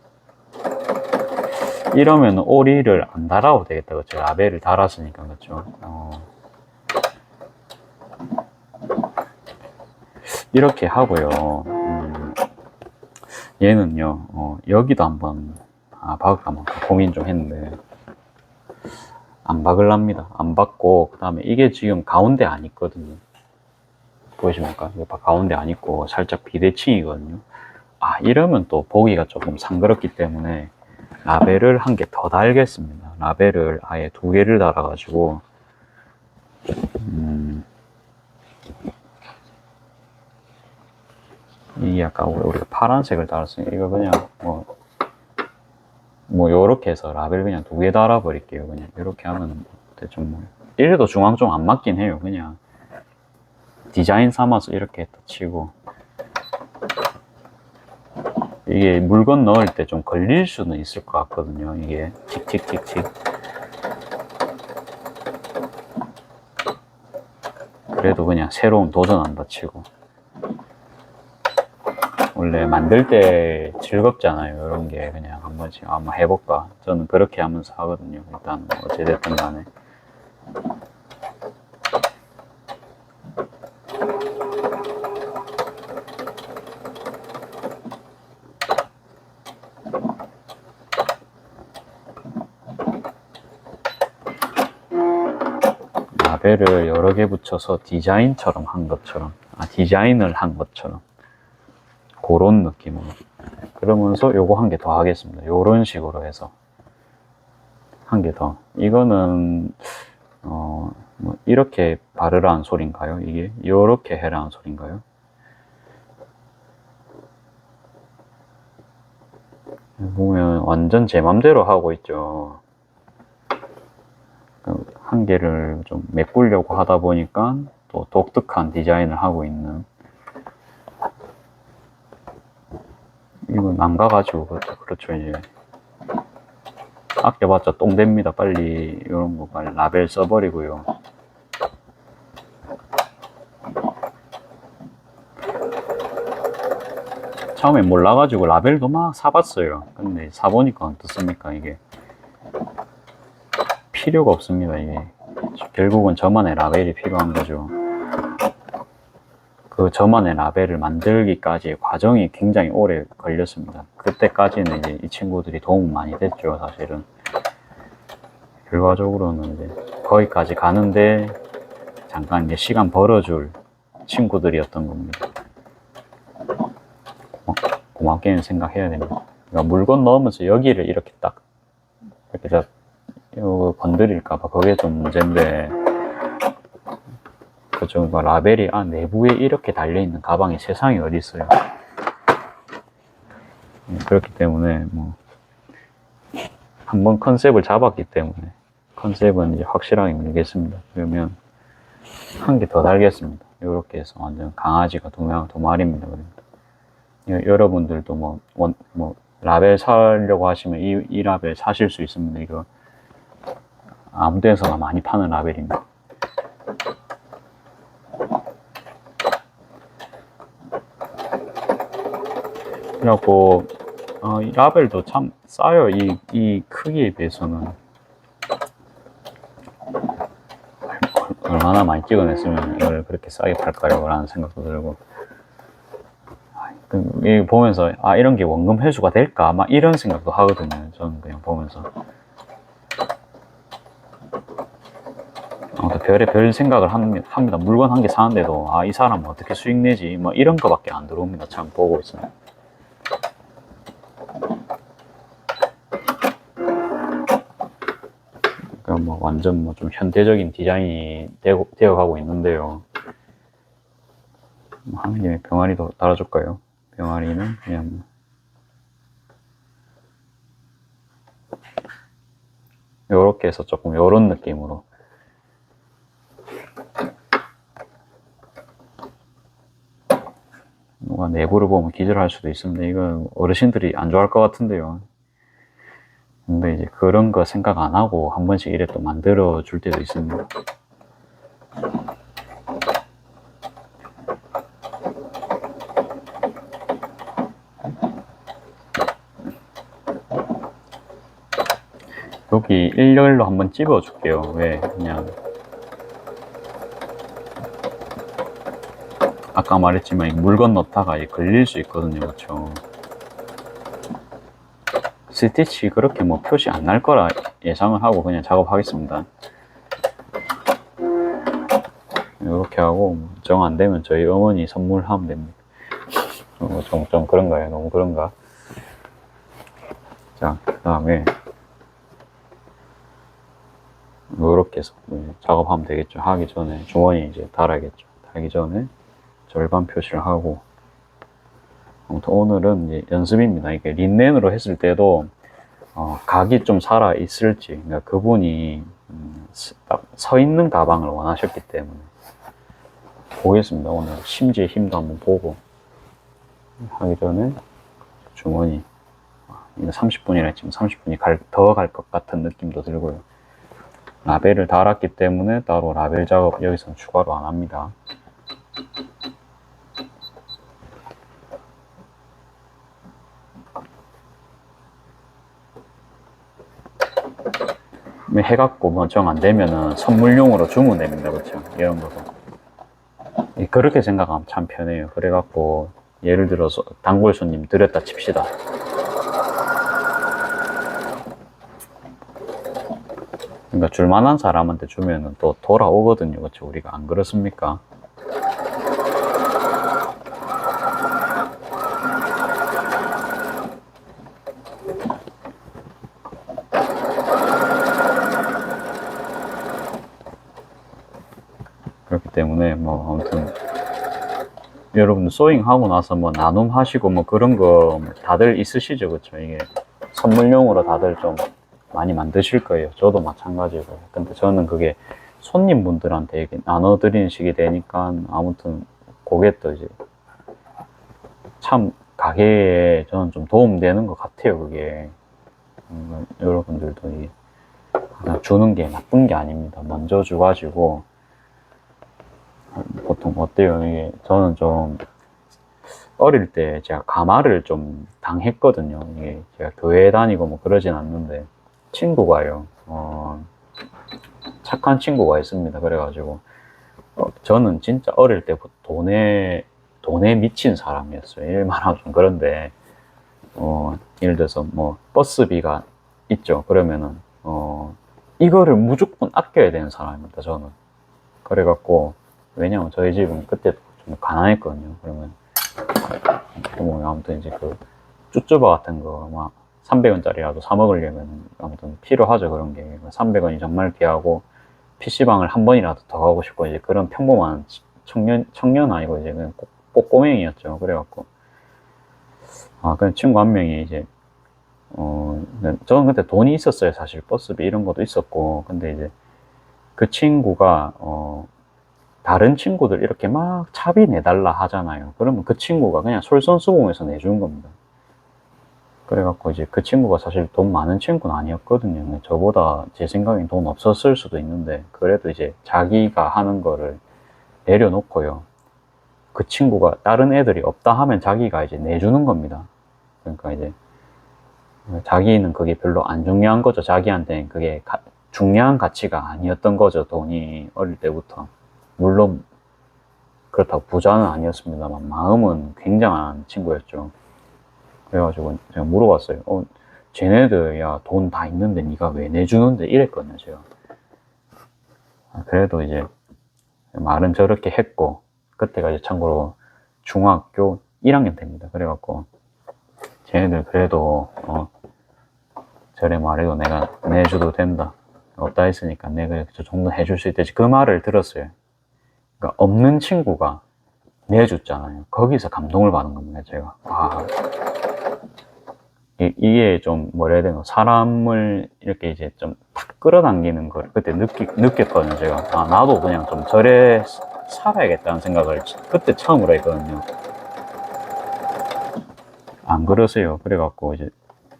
이러면 오리를 안 달아도 되겠다, 그쵸? 라벨을 달았으니까, 그쵸? 이렇게 하고요. 얘는요, 여기도 한번, 박을까 말까 고민 좀 했는데, 안 박을랍니다. 안 박고, 그 다음에 이게 지금 가운데 안 있거든요. 보이십니까? 이거 가운데 안 있고, 살짝 비대칭이거든요. 이러면 또 보기가 조금 상그럽기 때문에, 라벨을 한 개 더 달겠습니다. 라벨을 아예 2개를 달아가지고, 이게 아까 우리가 파란색을 달았으니까 이거 그냥 뭐 요렇게 해서 라벨 그냥 2개 달아버릴게요. 그냥 이렇게 하면 대충 뭐 이래도 중앙 좀 안 맞긴 해요. 그냥 디자인 삼아서 이렇게 했다 치고, 이게 물건 넣을 때 좀 걸릴 수는 있을 것 같거든요. 이게 틱틱틱틱. 그래도 그냥 새로운 도전한다 치고. 원래 만들 때 즐겁잖아요. 이런 게 그냥 한 번씩 한번 해볼까. 저는 그렇게 하면서 하거든요. 일단 어찌됐든 간에. 라벨을 여러 개 붙여서 디자인처럼 한 것처럼, 디자인을 한 것처럼 그런 느낌으로. 그러면서 요거 한 개 더 하겠습니다. 요런 식으로 해서 한 개 더. 이거는 뭐 이렇게 바르라는 소린가요? 이게 요렇게 해라는 소린가요? 보면 완전 제 맘대로 하고 있죠. 한 개를 좀 메꾸려고 하다 보니까 또 독특한 디자인을 하고 있는. 이건 안 가가지고 그렇죠. 이제 아껴봤자 똥됩니다. 빨리 이런 거 빨리 라벨 써버리고요. 처음에 몰라가지고 라벨도 막 사봤어요. 근데 사보니까 어떻습니까? 이게 필요가 없습니다. 이게 결국은 저만의 라벨이 필요한 거죠. 그 저만의 라벨을 만들기까지의 과정이 굉장히 오래 걸렸습니다. 그때까지는 이제 이 친구들이 도움 많이 됐죠, 사실은. 결과적으로는 이제 거기까지 가는데 잠깐 이제 시간 벌어줄 친구들이었던 겁니다. 고맙게는 생각해야 됩니다. 그러니까 물건 넣으면서 여기를 이렇게 딱 이렇게 건드릴까봐 그게 좀 문제인데, 그죠? 라벨이 내부에 이렇게 달려있는 가방이 세상에 어디 있어요. 그렇기 때문에 뭐 한번 컨셉을 잡았기 때문에 컨셉은 이제 확실하게 밀겠습니다. 그러면 한 개 더 달겠습니다. 이렇게 해서 완전 강아지가 두 마리입니다. 여러분들도 뭐 라벨 사려고 하시면 이 라벨 사실 수 있습니다. 이거 아무 데서나 많이 파는 라벨입니다. 그래갖고 이 라벨도 참 싸요. 이 크기에 비해서는. 얼마나 많이 찍어냈으면 이걸 그렇게 싸게 팔까요? 라는 생각도 들고, 보면서 이런 게 원금 회수가 될까? 막 이런 생각도 하거든요. 저는 그냥 보면서. 별 생각을 합니다. 물건 한 개 사는데도, 아, 이 사람은 어떻게 수익 내지? 뭐, 이런 거밖에 안 들어옵니다. 참, 보고 있으면. 그러니까 뭐, 완전 뭐, 좀 현대적인 디자인이 되어가고 있는데요. 하는 김에 병아리도 달아줄까요? 병아리는 그냥, 요렇게 해서 조금 요런 느낌으로. 누가 내부를 보면 기절할 수도 있습니다. 이건 어르신들이 안 좋아할 것 같은데요. 근데 이제 그런 거 생각 안 하고 한 번씩 이래 또 만들어 줄 때도 있습니다. 여기 일렬로 한번 찝어 줄게요. 왜? 그냥 아까 말했지만 물건 넣다가 걸릴 수 있거든요. 그렇죠? 스티치 그렇게 뭐 표시 안 날 거라 예상을 하고 그냥 작업하겠습니다. 이렇게 하고 정 안 되면 저희 어머니 선물하면 됩니다. 좀 그런가요? 너무 그런가? 자, 그 다음에 이렇게 해서 작업하면 되겠죠. 하기 전에 주머니 이제 달아야겠죠. 달기 전에 절반 표시를 하고. 아무튼 오늘은 이제 연습입니다. 이게 린넨으로 했을 때도 각이 좀 살아 있을지, 그러니까 그분이 딱 서 있는 가방을 원하셨기 때문에 보겠습니다. 오늘 심지의 힘도 한번 보고. 하기 전에 주머니 이거 30분이라 했지만 30분이 더 갈 것 같은 느낌도 들고요. 라벨을 달았기 때문에 따로 라벨 작업 여기서는 추가로 안 합니다. 해갖고 뭐 정 안 되면은 선물용으로 주면 됩니다. 그렇죠? 이런 거도. 그렇게 생각하면 참 편해요. 그래갖고 예를 들어서 단골 손님 드렸다 칩시다. 그러니까 줄만한 사람한테 주면은 또 돌아오거든요. 그렇죠? 우리가 안 그렇습니까? 그렇기 때문에 뭐 아무튼 여러분 소잉 하고 나서 뭐 나눔 하시고 뭐 그런 거 다들 있으시죠? 그렇죠? 이게 선물용으로 다들 좀 많이 만드실 거예요. 저도 마찬가지고. 근데 저는 그게 손님분들한테 이렇게 나눠드리는 식이 되니까 아무튼 그게 또 이제 참 가게에 저는 좀 도움되는 것 같아요. 그게 여러분들도 그냥 주는 게 나쁜 게 아닙니다. 먼저 줘가지고 보통 어때요? 이게 저는 좀 어릴 때 제가 가마를 좀 당했거든요. 이게 제가 교회 다니고 뭐 그러진 않는데 친구가요. 착한 친구가 있습니다. 그래가지고 저는 진짜 어릴 때부터 돈에 미친 사람이었어요. 일말하면 좀 그런데 예를 들어서 뭐 버스비가 있죠. 그러면은 이거를 무조건 아껴야 되는 사람입니다. 저는. 그래갖고 왜냐면 저희 집은 그때 좀 가난했거든요. 그러면 뭐 아무튼 이제 그 쭈쭈바 같은 거 막 300원짜리라도 사 먹으려면 아무튼 필요하죠. 그런 게 300원이 정말 귀하고 PC방을 한 번이라도 더 가고 싶고 이제 그런 평범한 청년 아니고 이제 그냥 꼬맹이였죠. 그래갖고 그냥 친구 한 명이 이제 저는 그때 돈이 있었어요. 사실 버스비 이런 것도 있었고 근데 이제 그 친구가 다른 친구들 이렇게 막 차비 내달라 하잖아요. 그러면 그 친구가 그냥 솔선수범해서 내주는 겁니다. 그래갖고 이제 그 친구가 사실 돈 많은 친구는 아니었거든요. 저보다 제 생각엔 돈 없었을 수도 있는데 그래도 이제 자기가 하는 거를 내려놓고요. 그 친구가 다른 애들이 없다 하면 자기가 이제 내주는 겁니다. 그러니까 이제 자기는 그게 별로 안 중요한 거죠. 자기한테는 그게 중요한 가치가 아니었던 거죠. 돈이 어릴 때부터. 물론 그렇다고 부자는 아니었습니다만 마음은 굉장한 친구였죠. 그래가지고 제가 물어봤어요. 쟤네들 야 돈 다 있는데 네가 왜 내주는데 이랬거든요. 제가 그래도 이제 말은 저렇게 했고, 그때가 이제 참고로 중학교 1학년 때입니다. 그래갖고 쟤네들 그래도 저래 말해도 내가 내줘도 된다, 없다 했으니까 내가 저 정도 해줄 수 있다지, 그 말을 들었어요. 그러니까 없는 친구가 내줬잖아요. 거기서 감동을 받은 겁니다. 제가 이게 좀 뭐라 해야 되나, 사람을 이렇게 이제 좀 탁 끌어당기는 걸 그때 느꼈거든요. 제가 나도 그냥 좀 저래 살아야겠다는 생각을 그때 처음으로 했거든요. 안 그러세요? 그래갖고 이제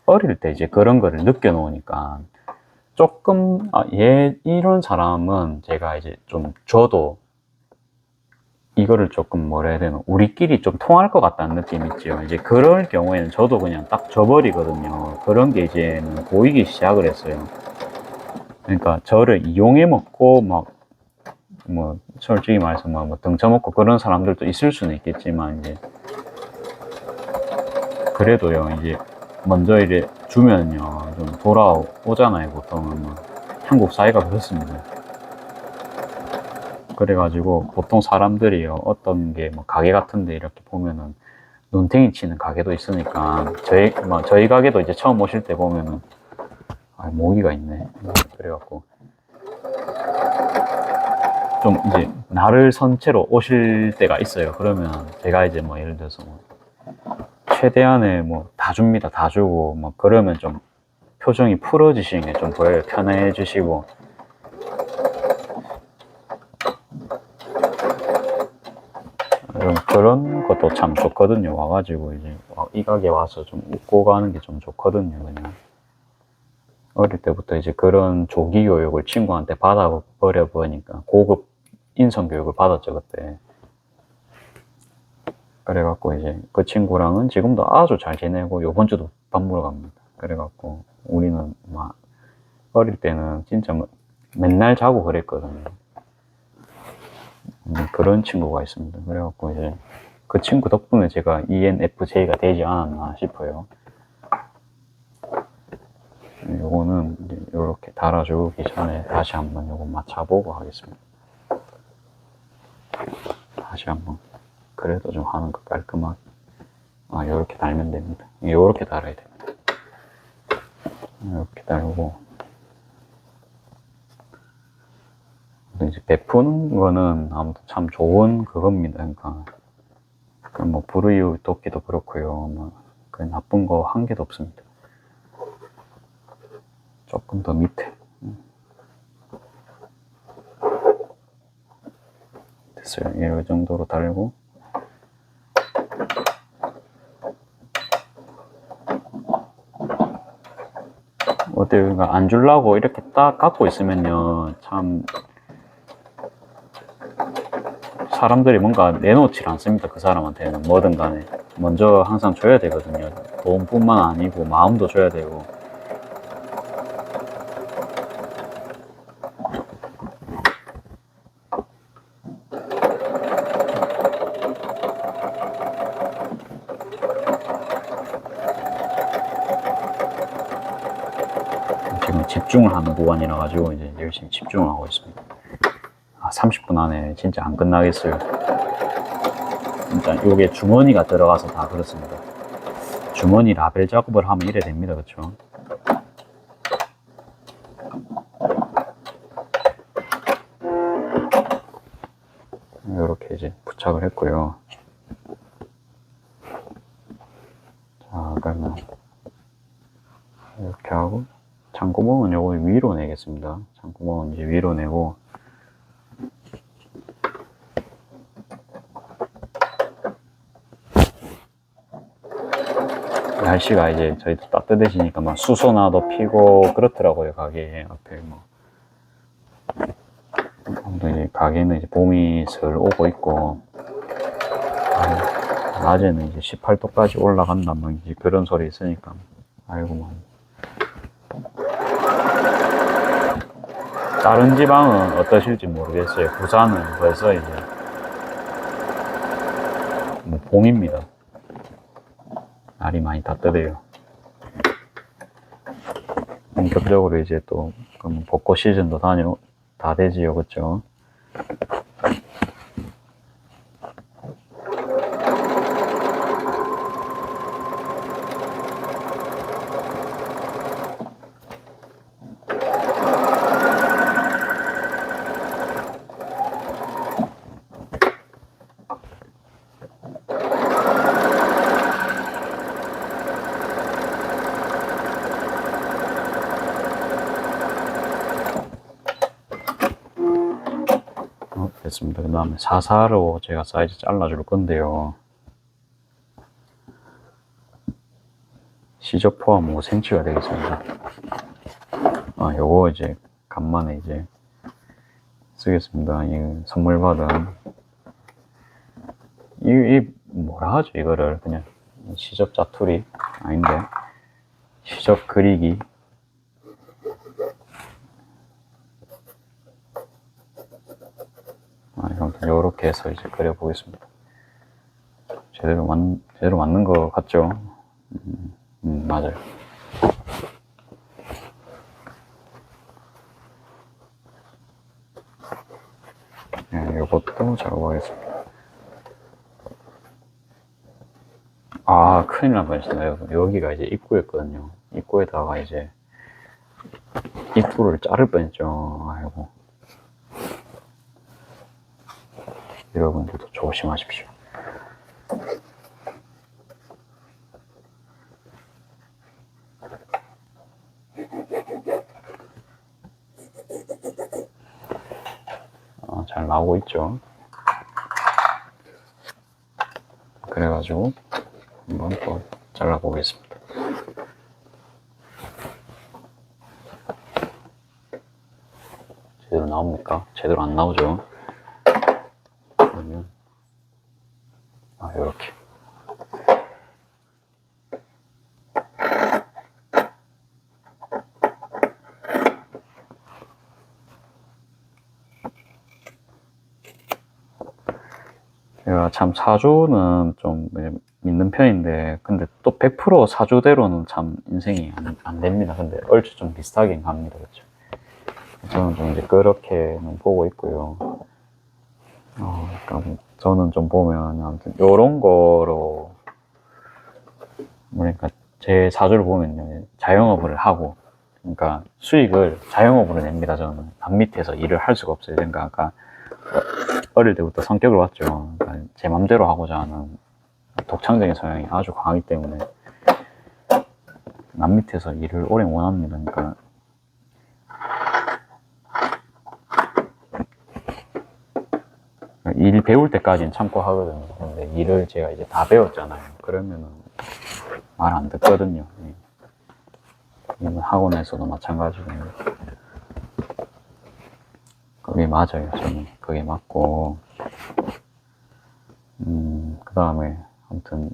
어릴 때 이제 그런 거를 느껴놓으니까 조금 얘 이런 사람은 제가 이제 좀 줘도 이거를 조금 뭐라 해야 되나, 우리끼리 좀 통할 것 같다는 느낌 있죠. 이제 그럴 경우에는 저도 그냥 딱 줘버리거든요. 그런 게 이제는 보이기 시작을 했어요. 그러니까 저를 이용해 먹고 막 뭐 솔직히 말해서 뭐 등쳐먹고 그런 사람들도 있을 수는 있겠지만, 이제 그래도요, 이제 먼저 이래 주면요 좀 돌아오잖아요. 보통은 한국 사회가 그렇습니다. 그래가지고 보통 사람들이요, 어떤 게 뭐 가게 같은데 이렇게 보면은 눈탱이 치는 가게도 있으니까, 저희 가게도 이제 처음 오실 때 보면은 모기가 있네. 그래갖고 좀 이제 나를 선체로 오실 때가 있어요. 그러면 제가 이제 뭐 예를 들어서 뭐 최대한의 뭐 다 줍니다, 다 주고 뭐 그러면 좀 표정이 풀어지시는 게 좀 보여요. 편해지시고. 그런 것도 참 좋거든요. 와가지고 이제 이 가게 와서 좀 웃고 가는 게 좀 좋거든요. 그냥 어릴 때부터 이제 그런 조기 교육을 친구한테 받아버려 보니까 고급 인성 교육을 받았죠, 그때. 그래갖고 이제 그 친구랑은 지금도 아주 잘 지내고 요번 주도 밥 먹으러 갑니다. 그래갖고 우리는 막 어릴 때는 진짜 맨날 자고 그랬거든요. 그런 친구가 있습니다. 그래갖고 이제 그 친구 덕분에 제가 ENFJ가 되지 않았나 싶어요. 요거는 이제 이렇게 달아주기 전에 다시 한번 요거 맞춰보고 하겠습니다. 다시 한번 그래도 좀 하는 거 깔끔하게. 요렇게 달면 됩니다. 요렇게 달아야 됩니다. 이렇게 달고, 이제 베푸는 거는 아무튼 참 좋은 그겁니다. 그러니까 뭐 불우이웃 돕기도 그렇고요. 뭐 그 나쁜 거 한 개도 없습니다. 조금 더 밑에. 됐어요. 이 정도로 달고. 어때요? 그러니까 안 주려고 이렇게 딱 갖고 있으면요, 참 사람들이 뭔가 내놓질 않습니다. 그 사람한테는 뭐든 간에 먼저 항상 줘야 되거든요. 돈뿐만 아니고 마음도 줘야 되고. 지금 집중을 하는 구간이라 가지고 이제 열심히 집중을 하고 있습니다. 30분 안에 진짜 안 끝나겠어요. 일단 요게 주머니가 들어가서 다 그렇습니다. 주머니 라벨 작업을 하면 이래 됩니다. 그쵸? 이렇게 이제 부착을 했고요. 자, 그러면 이렇게 하고, 창구멍은 요거 위로 내겠습니다. 창구멍은 이제 위로 내고, 날씨가 이제 저희도 따뜻해지니까 막 수소나도 피고 그렇더라고요. 가게 앞에 뭐. 이제 가게는 이제 봄이 슬 오고 있고, 낮에는 이제 18도까지 올라간다 뭐 이제 그런 소리 있으니까, 아이고 뭐. 다른 지방은 어떠실지 모르겠어요. 부산은 벌써 이제 뭐 봄입니다. 날이 많이 따뜻해요. 본격적으로 이제 또 벚꽃 시즌도 다 되지요, 그쵸? 됐습니다. 그 다음에 44로 제가 사이즈 잘라줄 건데요. 시접 포함 5cm가 되겠습니다. 요거 이제 간만에 이제 쓰겠습니다. 이 선물 받은 이 뭐라 하죠, 이거를. 그냥 시접 짜투리 아닌데, 시접 그리기. 요렇게 해서 이제 그려보겠습니다. 제대로 맞는 것 같죠? 맞아요. 네, 요것도 작업하겠습니다. 큰일 날 뻔했습니다. 여기가 이제 입구였거든요. 입구에다가 이제 입구를 자를 뻔했죠. 아이고. 여러분들도 조심하십시오. 잘 나오고 있죠. 그래가지고 한번 또 잘라보겠습니다. 제대로 나옵니까? 제대로 안 나오죠. 그러면 요렇게. 제가 참 사주는 좀 믿는 편인데, 근데 또 100% 사주대로는 참 인생이 안 됩니다. 근데 얼추 좀 비슷하긴 갑니다. 그렇죠? 저는 좀 이제 그렇게는 보고 있고요. 그러니까 저는 좀 보면 아무튼 요런 거로, 그러니까 제 사주를 보면요, 자영업을 하고, 그러니까 수익을 자영업으로 냅니다. 저는 남 밑에서 일을 할 수가 없어요. 그러니까 어릴 때부터 성격을 봤죠. 그러니까 제 맘대로 하고자 하는 독창적인 성향이 아주 강하기 때문에 남 밑에서 일을 오래 못 합니다. 그러니까 일 배울 때까지는 참고 하거든요. 근데 일을 제가 이제 다 배웠잖아요. 그러면은 말 안 듣거든요. 학원에서도 마찬가지고. 그게 맞아요. 저는 그게 맞고, 그 다음에 아무튼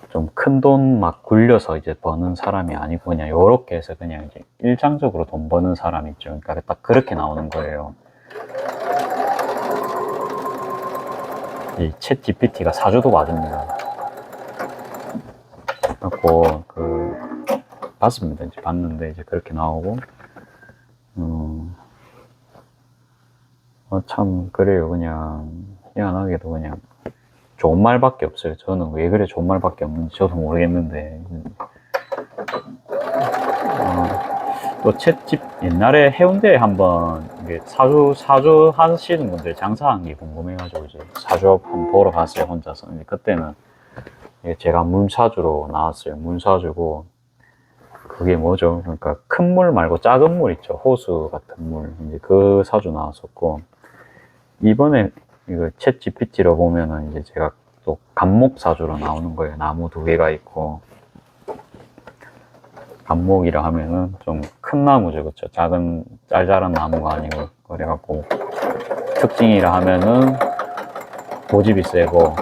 좀 큰 돈 막 굴려서 이제 버는 사람이 아니고 그냥 요렇게 해서 그냥 이제 일상적으로 돈 버는 사람 있죠. 그러니까 딱 그렇게 나오는 거예요. 이 챗 GPT가 사주도 맞습니다. 그래갖고 봤습니다. 이제 봤는데 이제 그렇게 나오고, 참 그래요. 그냥 희한하게도 그냥 좋은 말밖에 없어요. 저는 왜 그래 좋은 말밖에 없는지 저도 모르겠는데. 또 옛날에 해운대에 한번 사주 하시는 분들 장사한 게 궁금해가지고 이제 사주업 한번 보러 갔어요, 혼자서. 근데 그때는 제가 물사주로 나왔어요. 물사주고, 그게 뭐죠? 그러니까 큰 물 말고 작은 물 있죠. 호수 같은 물. 이제 그 사주 나왔었고, 이번에 이거 챗 GPT로 보면은 이제 제가 또 간목 사주로 나오는 거예요. 나무 2개가 있고, 간목이라 하면은 좀 큰 나무죠. 그쵸? 작은 짤짤한 나무가 아니고. 그래갖고 특징이라 하면은 고집이 세고,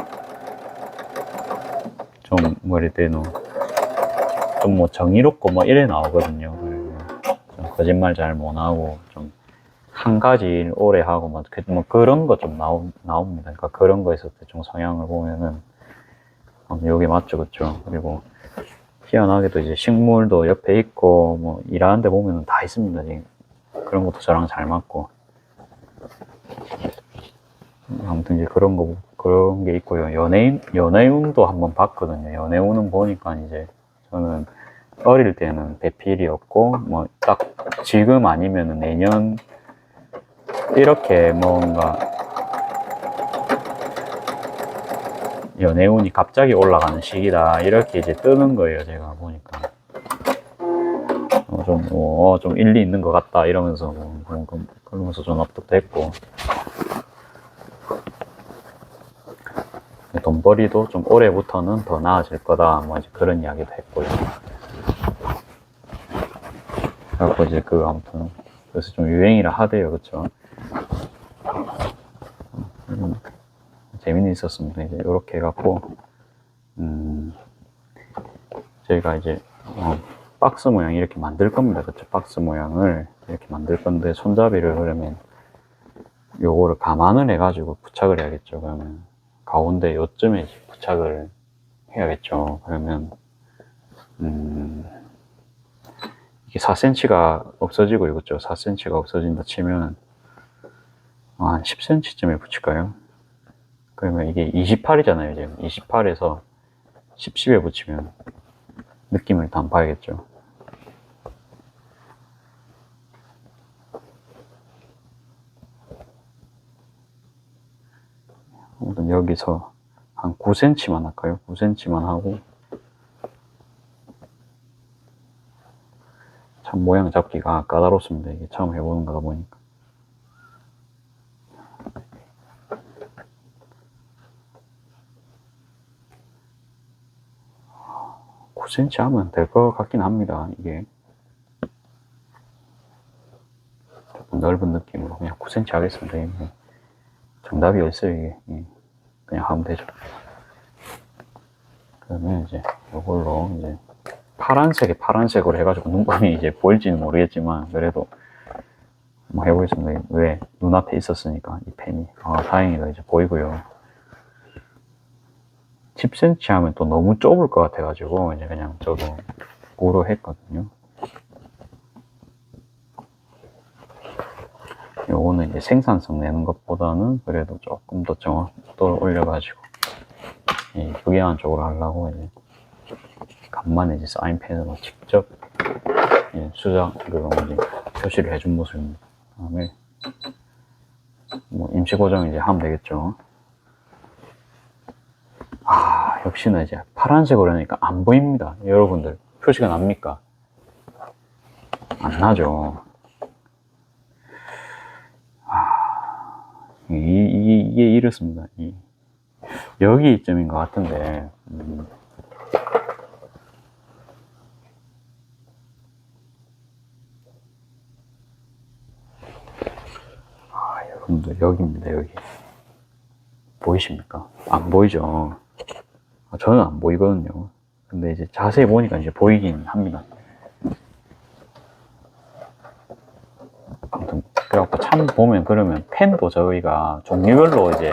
좀 뭐래 되노, 좀 뭐 정의롭고 뭐 이래 나오거든요. 좀 거짓말 잘 못하고 좀 한 가지 일 오래 하고 뭐 그런 거 좀 나옵니다. 그러니까 그런 거에서 좀 성향을 보면은 여기 맞죠, 그쵸? 그리고 희한하게도 이제 식물도 옆에 있고 뭐 일하는데 보면은 다 있습니다. 지금 그런 것도 저랑 잘 맞고, 아무튼 이제 그런 게 있고요. 연애운도 한번 봤거든요. 연애운은 보니까 이제 저는 어릴 때는 배필이었고, 뭐, 딱 지금 아니면은 내년, 이렇게 뭔가 연애운이 갑자기 올라가는 시기다. 이렇게 이제 뜨는 거예요. 제가 보니까. 좀 일리 있는 것 같다. 이러면서, 그러면서 좀 납득도 했고. 돈벌이도 좀 올해부터는 더 나아질 거다. 뭐 이제 그런 이야기도 했고요. 그래갖고 이제 아무튼, 그래서 좀 유행이라 하대요. 그쵸? 재미는 있었습니다. 이제 이렇게 해갖고, 저희가 이제, 박스 모양 이렇게 만들 겁니다. 그쵸? 박스 모양을 이렇게 만들 건데, 손잡이를 그러면, 요거를 감안을 해가지고 부착을 해야겠죠. 그러면, 가운데 요쯤에 이제 부착을 해야겠죠. 그러면, 이게 4cm가 없어지고, 그죠? 4cm가 없어진다 치면, 한 10cm쯤에 붙일까요? 그러면 이게 28이잖아요. 지금 28에서 10에 붙이면 느낌을 일단 봐야겠죠. 아무튼 여기서 한 9cm만 할까요? 9cm만 하고, 참 모양 잡기가 까다롭습니다. 이게 처음 해보는 거다 보니까. 9cm 하면 될 것 같긴 합니다. 이게 조금 넓은 느낌으로 그냥 9cm 하겠습니다. 이게 정답이 어딨어요. 이게 그냥 하면 되죠. 그러면 이제 이걸로 이제 파란색으로 해가지고 눈곱이 이제 보일지는 모르겠지만 그래도 뭐 해보겠습니다. 왜 눈앞에 있었으니까 이 펜이. 다행이다. 이제 보이고요. 10cm 하면 또 너무 좁을 것 같아가지고 이제 그냥 저도 고로 했거든요. 요거는 이제 생산성 내는 것보다는 그래도 조금 더 정확도 올려가지고 이 극양한 쪽으로 하려고 이제 간만에 이제 사인펜으로 직접 수정 표시를 해준 모습입니다. 그다음에 뭐 임시 고정 이제 하면 되겠죠. 역시나 이제 파란색으로 하니까 안 보입니다. 여러분들 표시가 납니까? 안 나죠. 이게 이렇습니다. 여기 이점인 것 같은데, 여러분들 여기입니다. 여기 보이십니까? 안 보이죠. 저는 안 보이거든요. 근데 이제 자세히 보니까 이제 보이긴 합니다. 아무튼 그래갖고 참 보면 그러면 펜도 저희가 종류별로 이제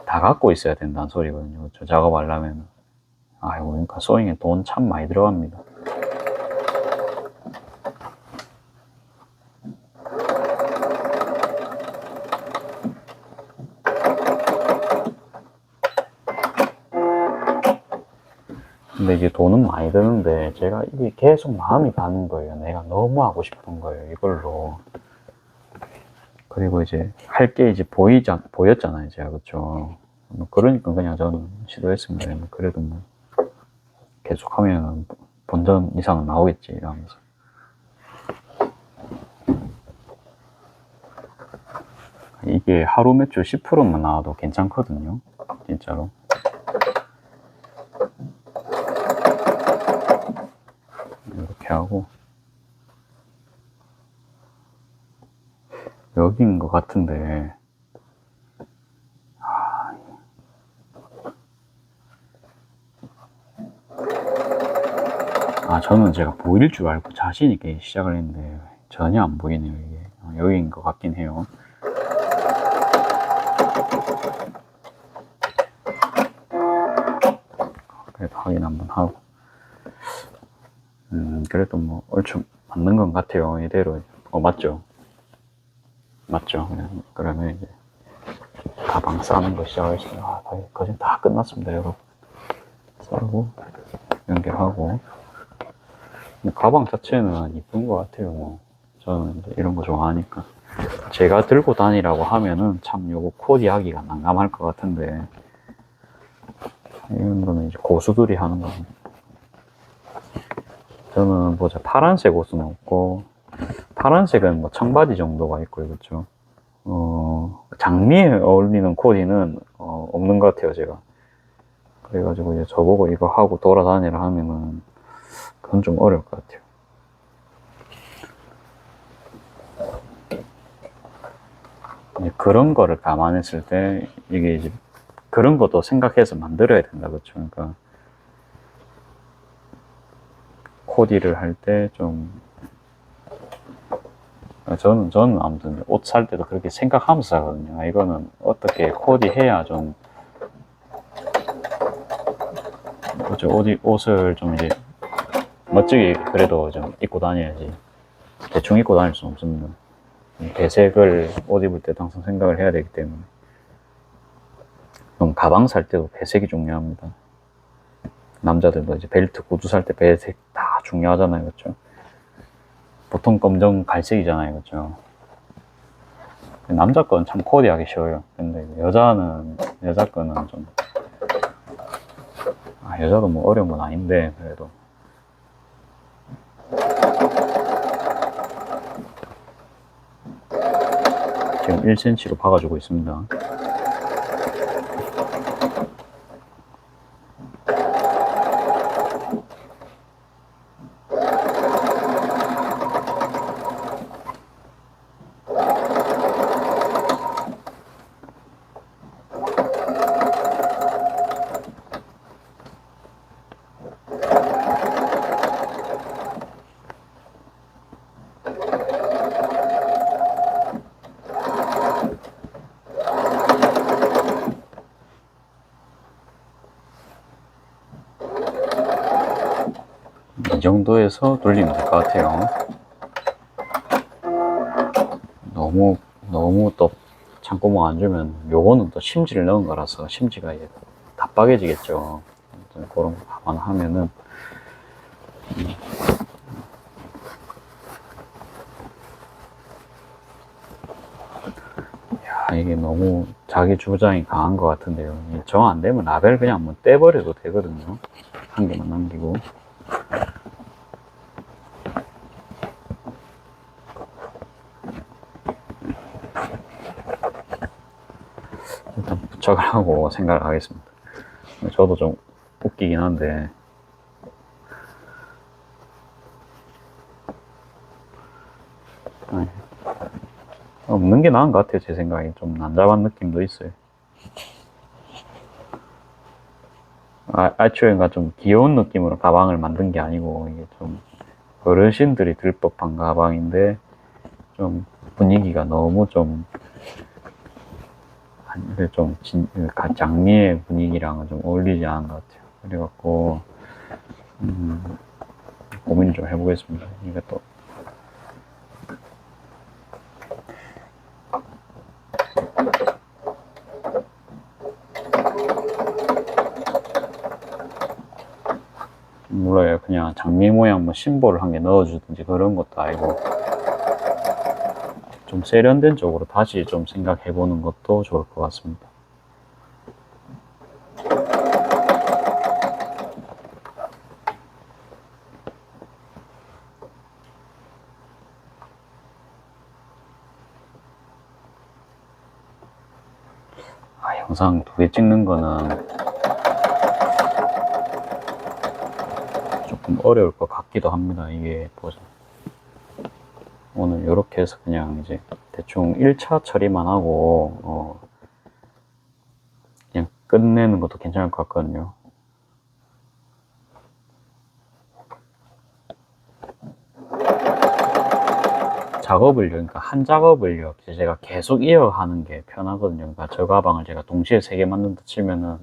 다 갖고 있어야 된다는 소리거든요. 저 작업하려면. 그러니까 소잉에 돈 참 많이 들어갑니다. 근데 이게 돈은 많이 드는데 제가 이게 계속 마음이 가는 거예요. 내가 너무 하고 싶은 거예요. 이걸로. 그리고 이제 할 게 이제 보였잖아요. 제가. 그쵸. 그러니까 그냥 저는 시도했습니다. 그래도 뭐 계속 하면 본전 이상은 나오겠지 이러면서. 이게 하루 매출 10%만 나와도 괜찮거든요. 진짜로. 이렇게 하고 여기인 것 같은데 저는 제가 보일 줄 알고 자신 있게 시작을 했는데 전혀 안 보이네요. 이게 여기인 것 같긴 해요. 그래도 확인 한번 하고 그래도 뭐 얼추 맞는 것 같아요. 이대로. 맞죠? 맞죠? 그러면 이제 가방 싸는 거 시작하겠습니다. 거진 다 끝났습니다, 여러분. 싸고 연결하고. 가방 자체는 이쁜 것 같아요. 뭐. 저는 이런 거 좋아하니까. 제가 들고 다니라고 하면은 참 요거 코디 하기가 난감할 것 같은데, 이런 거는 이제 고수들이 하는 겁니다. 저는 보자, 파란색 옷은 없고, 파란색은 뭐 청바지 정도가 있고요, 그렇죠? 장미에 어울리는 코디는 없는 것 같아요, 제가. 그래가지고 이제 저보고 이거 하고 돌아다니라 하면은 그건 좀 어려울 것 같아요. 그런 거를 감안했을 때 이게 이제 그런 것도 생각해서 만들어야 된다, 그렇죠? 그러니까 코디를 할 때 좀 저는 아무튼 옷 살 때도 그렇게 생각하면서 사거든요. 이거는 어떻게 코디해야 좀 그렇죠. 옷을 좀 이제 멋지게 그래도 좀 입고 다녀야지. 대충 입고 다닐 수는 없습니다. 배색을 옷 입을 때도 항상 생각을 해야 되기 때문에. 그럼 가방 살 때도 배색이 중요합니다. 남자들도 이제 벨트, 구두 살 때 배색 다 중요하잖아요, 그렇죠? 보통 검정 갈색이잖아요, 그렇죠? 남자 거는 참 코디하기 쉬워요. 근데 여자 거는 좀 여자도 뭐 어려운 건 아닌데 그래도 지금 1cm로 박아주고 있습니다. 이 정도에서 돌리면 될 것 같아요. 너무 또 창구멍 안 주면 요거는 또 심지를 넣은 거라서 심지가 이제 다 빠개지겠죠. 그런 거 감안하면은 이게 너무 자기 주장이 강한 것 같은데요. 정 안 되면 라벨 그냥 한번 떼버려도 되거든요. 한 개만 남기고. 일단 부착을 하고 생각을 하겠습니다. 저도 좀 웃기긴 한데 없는 게 나은 것 같아요. 제 생각에 좀 난잡한 느낌도 있어요. 애초에 좀 귀여운 느낌으로 가방을 만든 게 아니고 이게 좀 어르신들이 들 법한 가방인데 좀 분위기가 너무 좀 장미의 분위기랑은 좀 어울리지 않은 것 같아요. 그래갖고 고민 좀 해보겠습니다. 이게 또 몰라요. 그냥 장미 모양 뭐 심볼을 한 개 넣어주든지 그런 것도 아니고 좀 세련된 쪽으로 다시 좀 생각해보는 것도 좋을 것 같습니다. 영상 2개 찍는 거는 조금 어려울 것 같기도 합니다. 이게 보자. 오늘 이렇게 해서 그냥 이제 대충 1차 처리만 하고 그냥 끝내는 것도 괜찮을 것 같거든요. 작업을요, 그러니까 한 작업을요, 제가 계속 이어가는 게 편하거든요. 그러니까 저 가방을 제가 동시에 3개 만든다 치면은,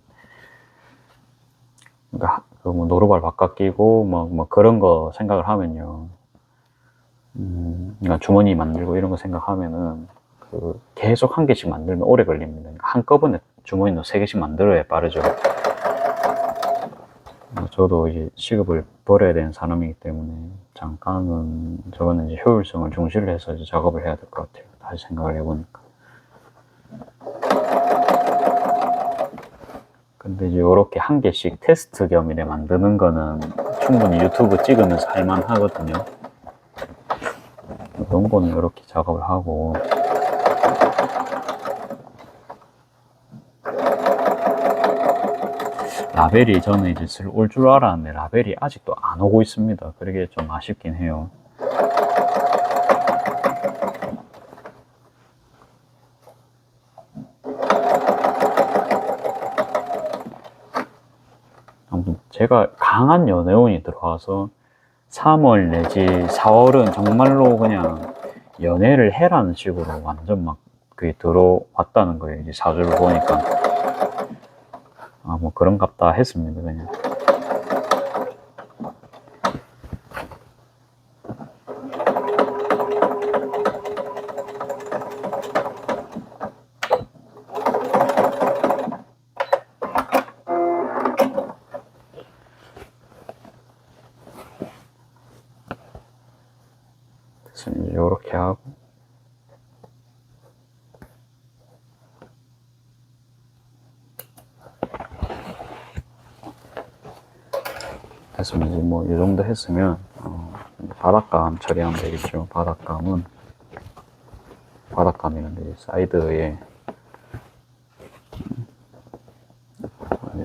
그러니까 뭐 노루발 바꿔 끼고, 뭐 그런 거 생각을 하면요. 그러니까 주머니 만들고 이런 거 생각하면은, 계속 한 개씩 만들면 오래 걸립니다. 한꺼번에 주머니로 3개씩 만들어야 빠르죠. 저도 이제 시급을 벌어야 되는 사람이기 때문에 잠깐은 저거는 이제 효율성을 중시를 해서 이제 작업을 해야 될 것 같아요. 다시 생각을 해보니까. 근데 이제 이렇게 한 개씩 테스트 겸 이래 만드는 거는 충분히 유튜브 찍으면서 할만 하거든요. 이런 거는 이렇게 작업을 하고, 라벨이 저는 이제 올 줄 알았는데 라벨이 아직도 안 오고 있습니다. 그러게 좀 아쉽긴 해요. 아무튼 제가 강한 연애운이 들어와서 3월 내지 4월은 정말로 그냥 연애를 해라는 식으로 완전 막 그게 들어왔다는 거예요. 이제 사주를 보니까. 아, 뭐 그런갑다 했습니다, 그냥. 그래서 이제 요렇게 하고, 됐으면 이제 뭐 이 정도 했으면 바닥감 처리하면 되겠죠. 바닥감이란데 사이드에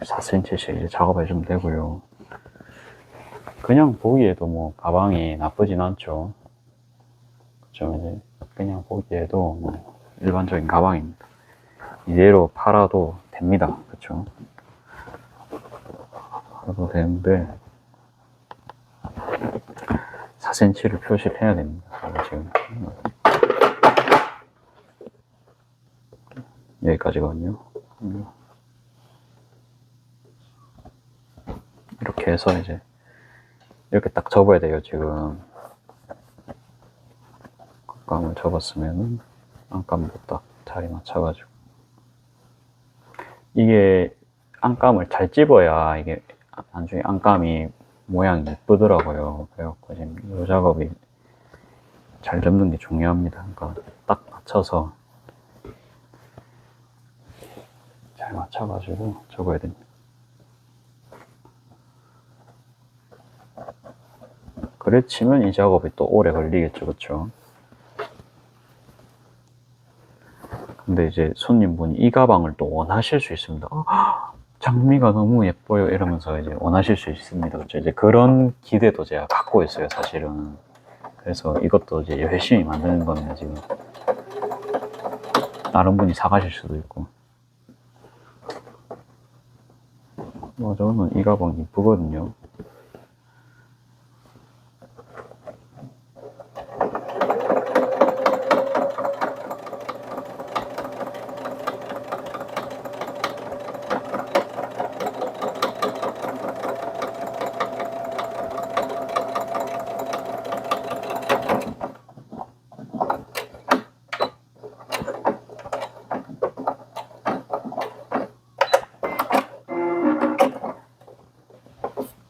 4cm씩 이제 작업해주면 되고요. 그냥 보기에도 뭐 가방이 나쁘진 않죠. 그쵸? 이제 그냥 보기에도 뭐 일반적인 가방입니다. 이대로 팔아도 됩니다. 그쵸? 팔아도 되는데 4cm를 표시를 해야 됩니다. 지금 여기까지거든요. 이렇게 해서 이제 이렇게 딱 접어야 돼요. 지금 안감을 접었으면은 안감도 딱 자리 맞춰가지고, 이게 안감을 잘 찝어야 이게 나중에 안감이 모양이 예쁘더라고요. 그래갖고 지금 이 작업이 잘 접는 게 중요합니다. 그러니까 딱 맞춰서 잘 맞춰가지고 접어야 됩니다. 그래 치면 이 작업이 또 오래 걸리겠죠, 그쵸? 근데 이제 손님분이 이 가방을 또 원하실 수 있습니다. 장미가 너무 예뻐요 이러면서 이제 원하실 수 있습니다. 그쵸? 이제 그런 기대도 제가 갖고 있어요, 사실은. 그래서 이것도 이제 열심히 만드는 거네요, 지금. 다른 분이 사가실 수도 있고. 뭐 저는 이 가방 이쁘거든요.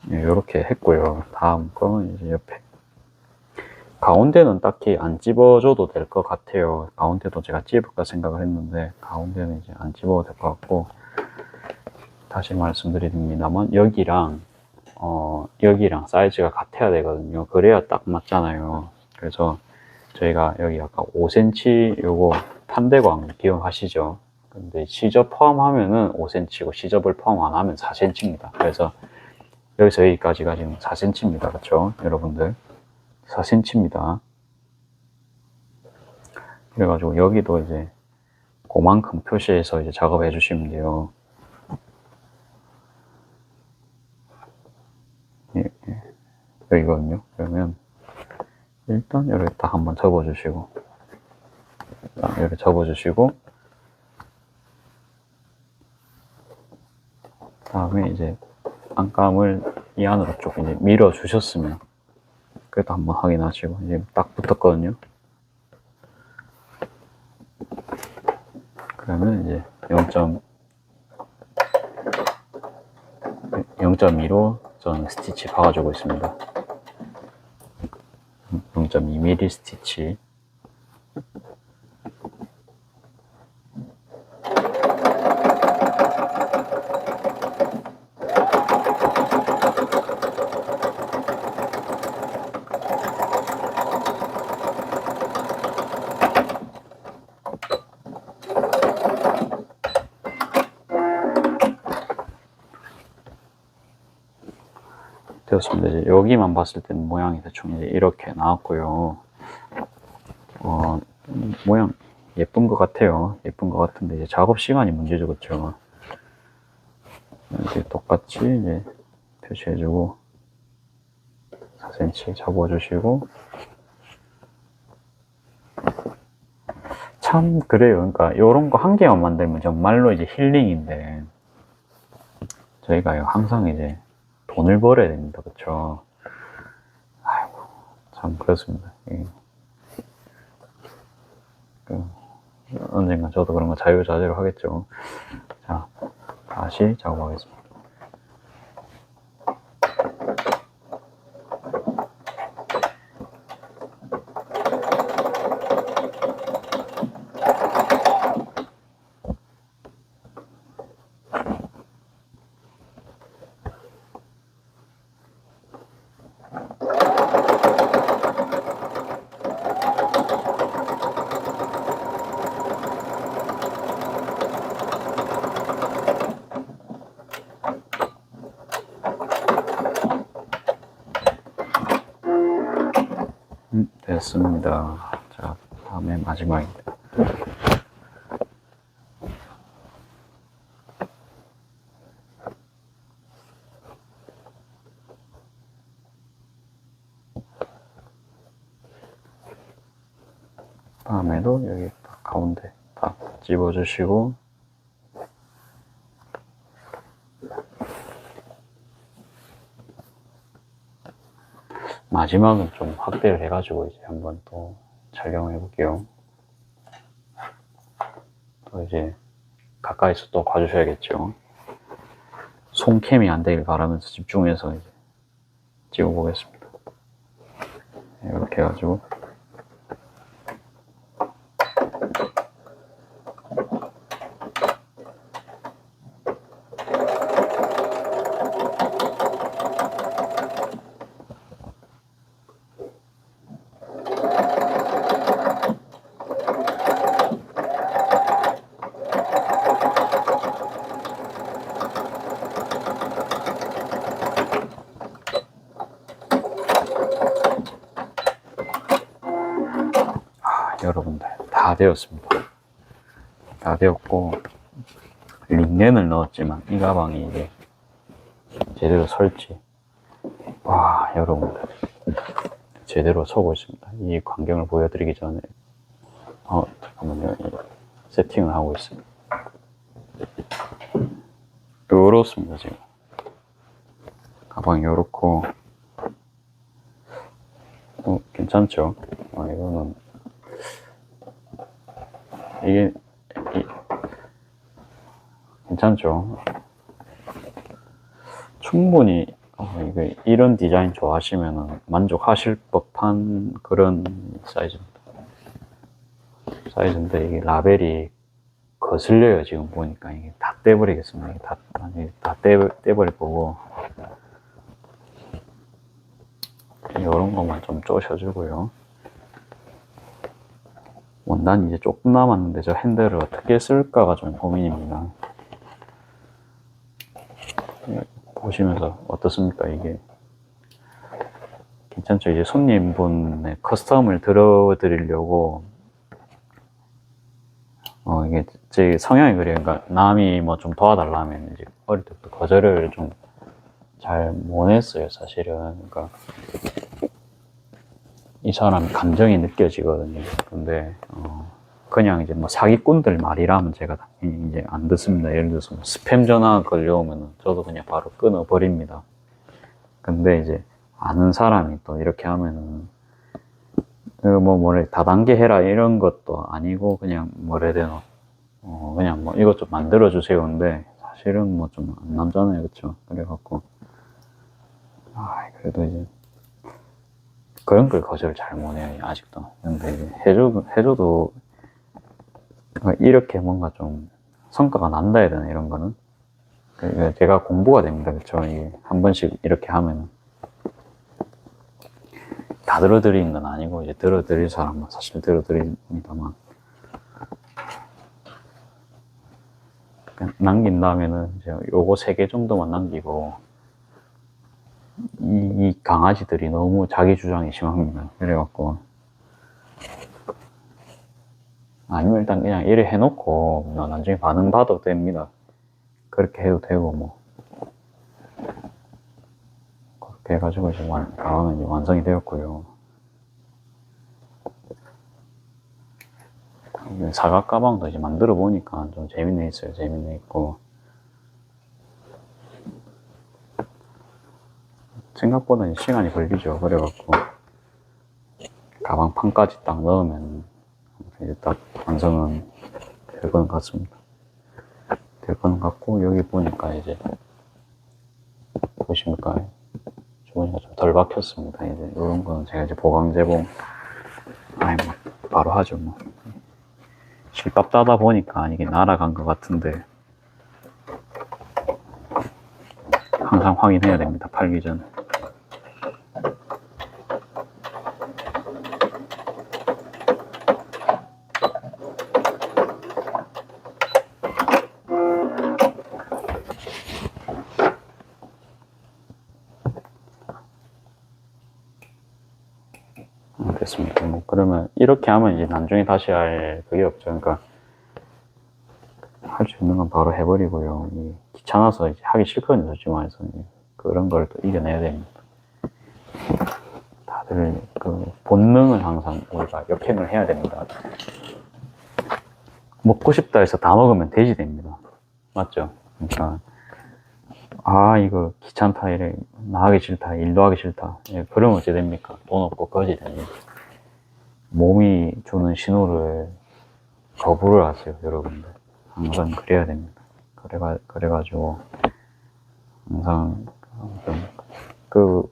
이렇게 했고요. 다음 건 이제 옆에 가운데는 딱히 안 집어줘도 될 것 같아요. 가운데도 제가 집을까 생각을 했는데 가운데는 이제 안 집어도 될 것 같고, 다시 말씀드립니다만 여기랑 여기랑 사이즈가 같아야 되거든요. 그래야 딱 맞잖아요. 그래서 저희가 여기 아까 5cm 요거 판대광 기억하시죠? 근데 시접 포함하면은 5cm고 시접을 포함 안 하면 4cm입니다. 그래서 여기서 여기까지가 지금 4cm입니다. 그렇죠? 여러분들 4cm입니다. 그래가지고 여기도 이제 그만큼 표시해서 이제 작업해 주시면 돼요. 예, 예. 여기거든요. 그러면 일단 여기 딱 한번 접어주시고, 이렇게 접어주시고, 다음에 이제 안감을 이 안으로 쭉 이제 밀어 주셨으면 그래도 한번 확인하시고, 이제 딱 붙었거든요. 그러면 이제 0.2로 저는 스티치 박아주고 있습니다. 0.2mm 스티치. 되었습니다. 이제 여기만 봤을 때는 모양이 대충 이제 이렇게 나왔고요. 모양 예쁜 것 같아요. 예쁜 것 같은데 이제 작업 시간이 문제죠, 그렇죠? 이렇게 똑같이 이제 표시해주고 4cm 잡아주시고. 참 그래요. 그러니까 이런 거 한 개만 만들면 정말로 이제 힐링인데 저희가요 항상 이제 돈을 벌어야 됩니다, 그렇죠? 아이고 참 그렇습니다. 언젠가 저도 그런 거 자유자재로 하겠죠. 자, 다시 작업하겠습니다. 됐습니다. 자, 다음에 마지막입니다. 다음에도 여기 가운데 딱 집어주시고 마지막은 좀 확대를 해가지고 이제 한번 또 촬영을 해볼게요. 또 이제 가까이서 또 봐주셔야겠죠. 손캠이 안 되길 바라면서 집중해서 이제 찍어보겠습니다. 이렇게 해가지고 여러분들 다 되었습니다. 다 되었고 린넨을 넣었지만 이 가방이 이제 제대로 설지, 와 여러분들 제대로 서고 있습니다. 이 광경을 보여드리기 전에 잠깐만요. 세팅을 하고 있습니다. 요렇습니다. 지금 가방이 요렇고 괜찮죠? 이거는 이게 괜찮죠? 충분히 이런 디자인 좋아하시면 만족하실 법한 그런 사이즈인데 이게 라벨이 거슬려요. 지금 보니까 이게 다 떼버리겠습니다. 이게 다 떼버릴 거고 이런 것만 좀 쪼셔주고요. 원단이 이제 조금 남았는데 저 핸들을 어떻게 쓸까가 좀 고민입니다. 보시면서 어떻습니까? 이게 괜찮죠? 이제 손님분의 커스텀을 들어드리려고 이게 제 성향이 그래요. 그러니까 남이 뭐 좀 도와달라 하면 이제 어릴 때부터 거절을 좀 잘 못했어요, 사실은. 그러니까 이 사람이 감정이 느껴지거든요. 근데 그냥 이제 뭐 사기꾼들 말이라면 제가 당연히 이제 안 듣습니다. 예를 들어서 뭐 스팸 전화 걸려오면 저도 그냥 바로 끊어버립니다. 근데 이제 아는 사람이 또 이렇게 하면은 뭐래 다단계 해라 이런 것도 아니고 그냥 뭐래 되노 그냥 뭐 이것 좀 만들어 주세요. 근데 사실은 뭐 좀 안 남잖아요. 그쵸? 그래갖고, 그래도 이제 그런 걸 거절 잘 못해요. 아직도. 근데 이제 해줘도 이렇게 뭔가 좀 성과가 난다 해야 되나, 이런 거는. 제가 공부가 됩니다. 그쵸? 이게 한 번씩 이렇게 하면 다 들어드리는 건 아니고, 이제 들어드릴 사람은 사실 들어드립니다만. 남긴다면은 이제 요거 3개 정도만 남기고, 이 강아지들이 너무 자기 주장이 심합니다. 그래갖고, 아니면 일단 그냥 이래 해놓고, 나중에 반응 봐도 됩니다. 그렇게 해도 되고, 뭐. 그렇게 해가지고 이제 가방은 이제 완성이 되었고요. 사각 가방도 이제 만들어 보니까 좀 재밌네 있어요. 재밌네 있고. 생각보다 시간이 걸리죠. 그래갖고, 가방 판까지 딱 넣으면, 이제 딱 완성은 될 것 같습니다. 될 것 같고, 여기 보니까 이제, 보십니까? 주머니가 좀 덜 박혔습니다. 이제, 이런 거는 제가 이제 보강 제봉, 뭐, 바로 하죠, 뭐. 실밥 따다 보니까 이게 날아간 것 같은데, 항상 확인해야 됩니다. 팔기 전에. 됐습니다. 뭐 그러면 이렇게 하면 이제 나중에 다시 할 그게 없죠. 그러니까 할 수 있는 건 바로 해버리고요. 귀찮아서 이제 하기 싫거든요. 솔직히 말해서 그런 걸 또 이겨내야 됩니다. 다들 그 본능을 항상 우리가 역행을 해야 됩니다. 먹고 싶다 해서 다 먹으면 돼지 됩니다. 맞죠? 그러니까 이거 귀찮다 이래 나 하기 싫다 일도 하기 싫다 그러면 어찌 됩니까? 돈 없고 거지 됩니다. 몸이 주는 신호를 거부를 하세요, 여러분들. 항상 그래야 됩니다. 그래가지고, 항상,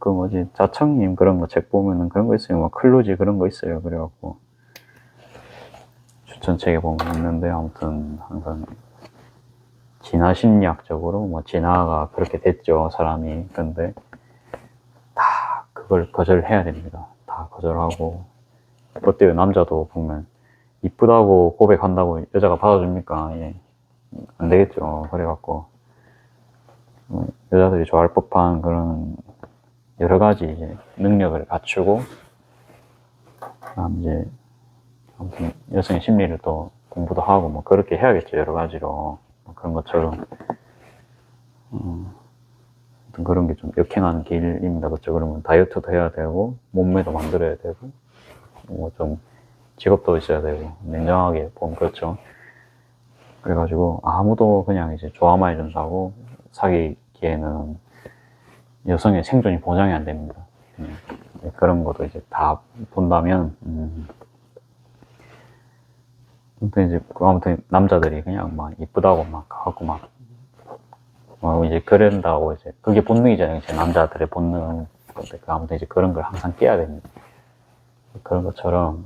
뭐지, 자청님 그런 거 책 보면은 그런 거 있어요. 뭐, 클로지 그런 거 있어요. 그래갖고, 추천책에 보면 있는데, 아무튼, 항상, 진화 심리학적으로, 뭐, 진화가 그렇게 됐죠, 사람이. 근데, 다 그걸 거절해야 됩니다. 다 거절하고, 어때요? 남자도 보면, 이쁘다고 고백한다고 여자가 받아줍니까? 예. 안 되겠죠. 그래갖고, 여자들이 좋아할 법한 그런 여러 가지 이제 능력을 갖추고, 이제, 아무튼 여성의 심리를 또 공부도 하고, 뭐, 그렇게 해야겠죠. 여러 가지로. 뭐 그런 것처럼. 아무튼 그런 게 좀 역행하는 길입니다. 그렇죠. 그러면 다이어트도 해야 되고, 몸매도 만들어야 되고, 뭐 좀 직업도 있어야 되고, 냉정하게 보면 그렇죠. 그래가지고 아무도 그냥 이제 좋아만 해준다고 사귀기에는 여성의 생존이 보장이 안 됩니다. 그런 것도 이제 다 본다면, 아무튼 남자들이 그냥 막 이쁘다고 막 하고 막, 이제 그런다고 이제 그게 본능이잖아요. 이제 남자들의 본능. 근데 아무튼 이제 그런 걸 항상 깨야 됩니다. 그런 것처럼,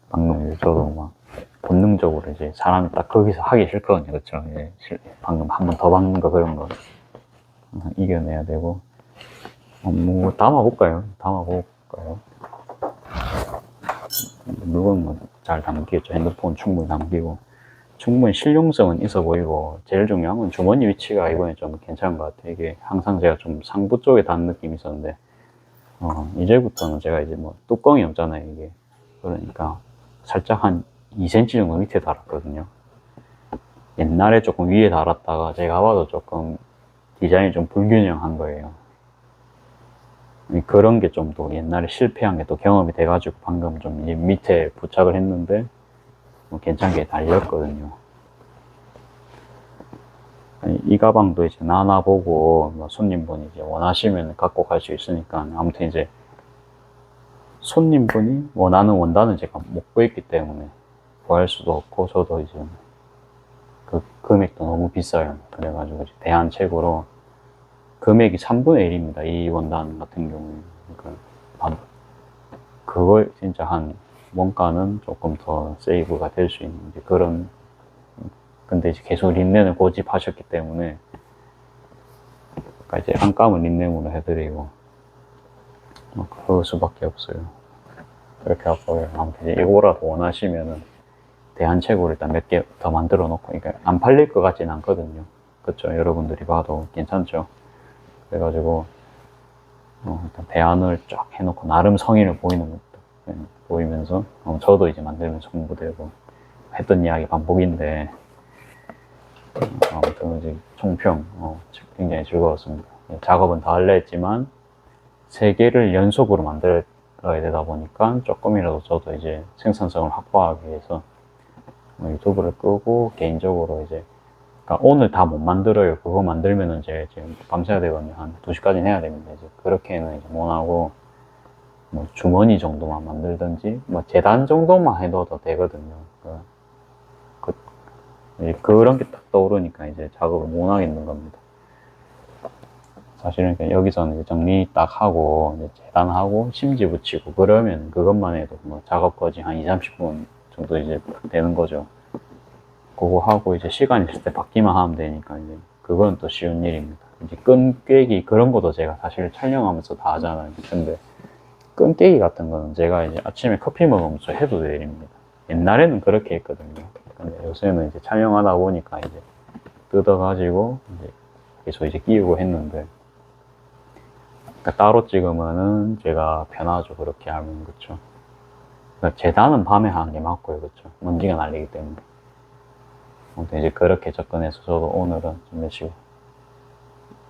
방금 이제 저도 막 본능적으로 이제 사람이 딱 거기서 하기 싫거든요. 그쵸? 예, 방금 한 번 더 박는 거 그런 거 항상 이겨내야 되고, 뭐 담아볼까요? 물건 뭐잘 담기겠죠. 핸드폰 충분히 담기고, 충분히 실용성은 있어 보이고, 제일 중요한 건 주머니 위치가 이번에 좀 괜찮은 것 같아요. 이게 항상 제가 좀 상부 쪽에 닿는 느낌이 있었는데, 이제부터는 제가 이제 뭐 뚜껑이 없잖아요, 이게. 그러니까 살짝 한 2cm 정도 밑에 달았거든요. 옛날에 조금 위에 달았다가 제가 봐도 조금 디자인이 좀 불균형한 거예요. 그런 게 좀 또 옛날에 실패한 게 또 경험이 돼가지고 방금 좀 밑에 부착을 했는데 뭐 괜찮게 달렸거든요. 이 가방도 이제 나눠보고 뭐 손님분이 이제 원하시면 갖고 갈 수 있으니까 아무튼 이제 손님분이 원하는 원단은 제가 못 구했기 때문에 구할 수도 없고, 저도 이제 그 금액도 너무 비싸요. 그래가지고 이제 대안책으로 금액이 3분의 1입니다. 이 원단 같은 경우는. 그러니까 그걸 진짜 한 원가는 조금 더 세이브가 될 수 있는 그런, 근데 이제 계속 린넨을 고집하셨기 때문에 그러니까 이제 안감은 린넨으로 해드리고 그럴 수밖에 없어요. 그렇게 하고 아무튼 이제 이거라도 원하시면은 대안책으로 일단 몇 개 더 만들어 놓고, 그러니까 안 팔릴 것 같진 않거든요. 그쵸? 여러분들이 봐도 괜찮죠? 그래가지고 일단 대안을 쫙 해놓고 나름 성의를 보이는 것도 보이면서 저도 이제 만들면서 공부되고 했던 이야기 반복인데 아무튼 이제 총평 굉장히 즐거웠습니다. 작업은 다 할려 했지만 3개를 연속으로 만들어야 되다 보니까 조금이라도 저도 이제 생산성을 확보하기 위해서 유튜브를 끄고 개인적으로 이제 그러니까 오늘 다 못 만들어요. 그거 만들면은 이제 지금 밤새야 되거든요. 한 2시까지는 해야 됩니다. 이제 그렇게는 이제 못 하고 뭐 주머니 정도만 만들든지 뭐 재단 정도만 해도 되거든요. 그런 게 딱 떠오르니까 이제 작업을 못 하겠는 겁니다. 사실은 여기서는 이제 정리 딱 하고 이제 재단하고 심지 붙이고 그러면 그것만 해도 뭐 작업까지 한 20-30분 정도 이제 되는 거죠. 그거 하고 이제 시간 있을 때 받기만 하면 되니까 이제 그건 또 쉬운 일입니다. 이제 끈 꿰기 그런 것도 제가 사실 촬영하면서 다 하잖아요. 근데 끈 깨기 같은 거는 제가 이제 아침에 커피 먹으면서 해도 될 일입니다. 옛날에는 그렇게 했거든요. 근데 요새는 이제 촬영하다 보니까 이제 뜯어가지고 이제 계속 이제 끼우고 했는데, 그러니까 따로 찍으면은 제가 편하죠. 그렇게 하면. 그쵸. 그러니까 재단은 밤에 하는 게 맞고요. 그쵸. 먼지가 날리기 때문에. 아무튼 이제 그렇게 접근해서 저도 오늘은 좀 몇 시고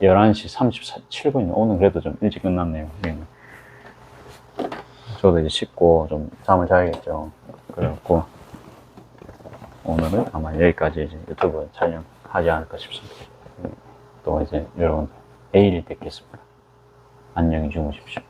11시 37분이요. 오늘 그래도 좀 일찍 끝났네요. 저도 이제 씻고 좀 잠을 자야겠죠. 그래갖고 오늘은 아마 여기까지 이제 유튜브 촬영하지 않을까 싶습니다. 또 이제 여러분 내일 뵙겠습니다. 안녕히 주무십시오.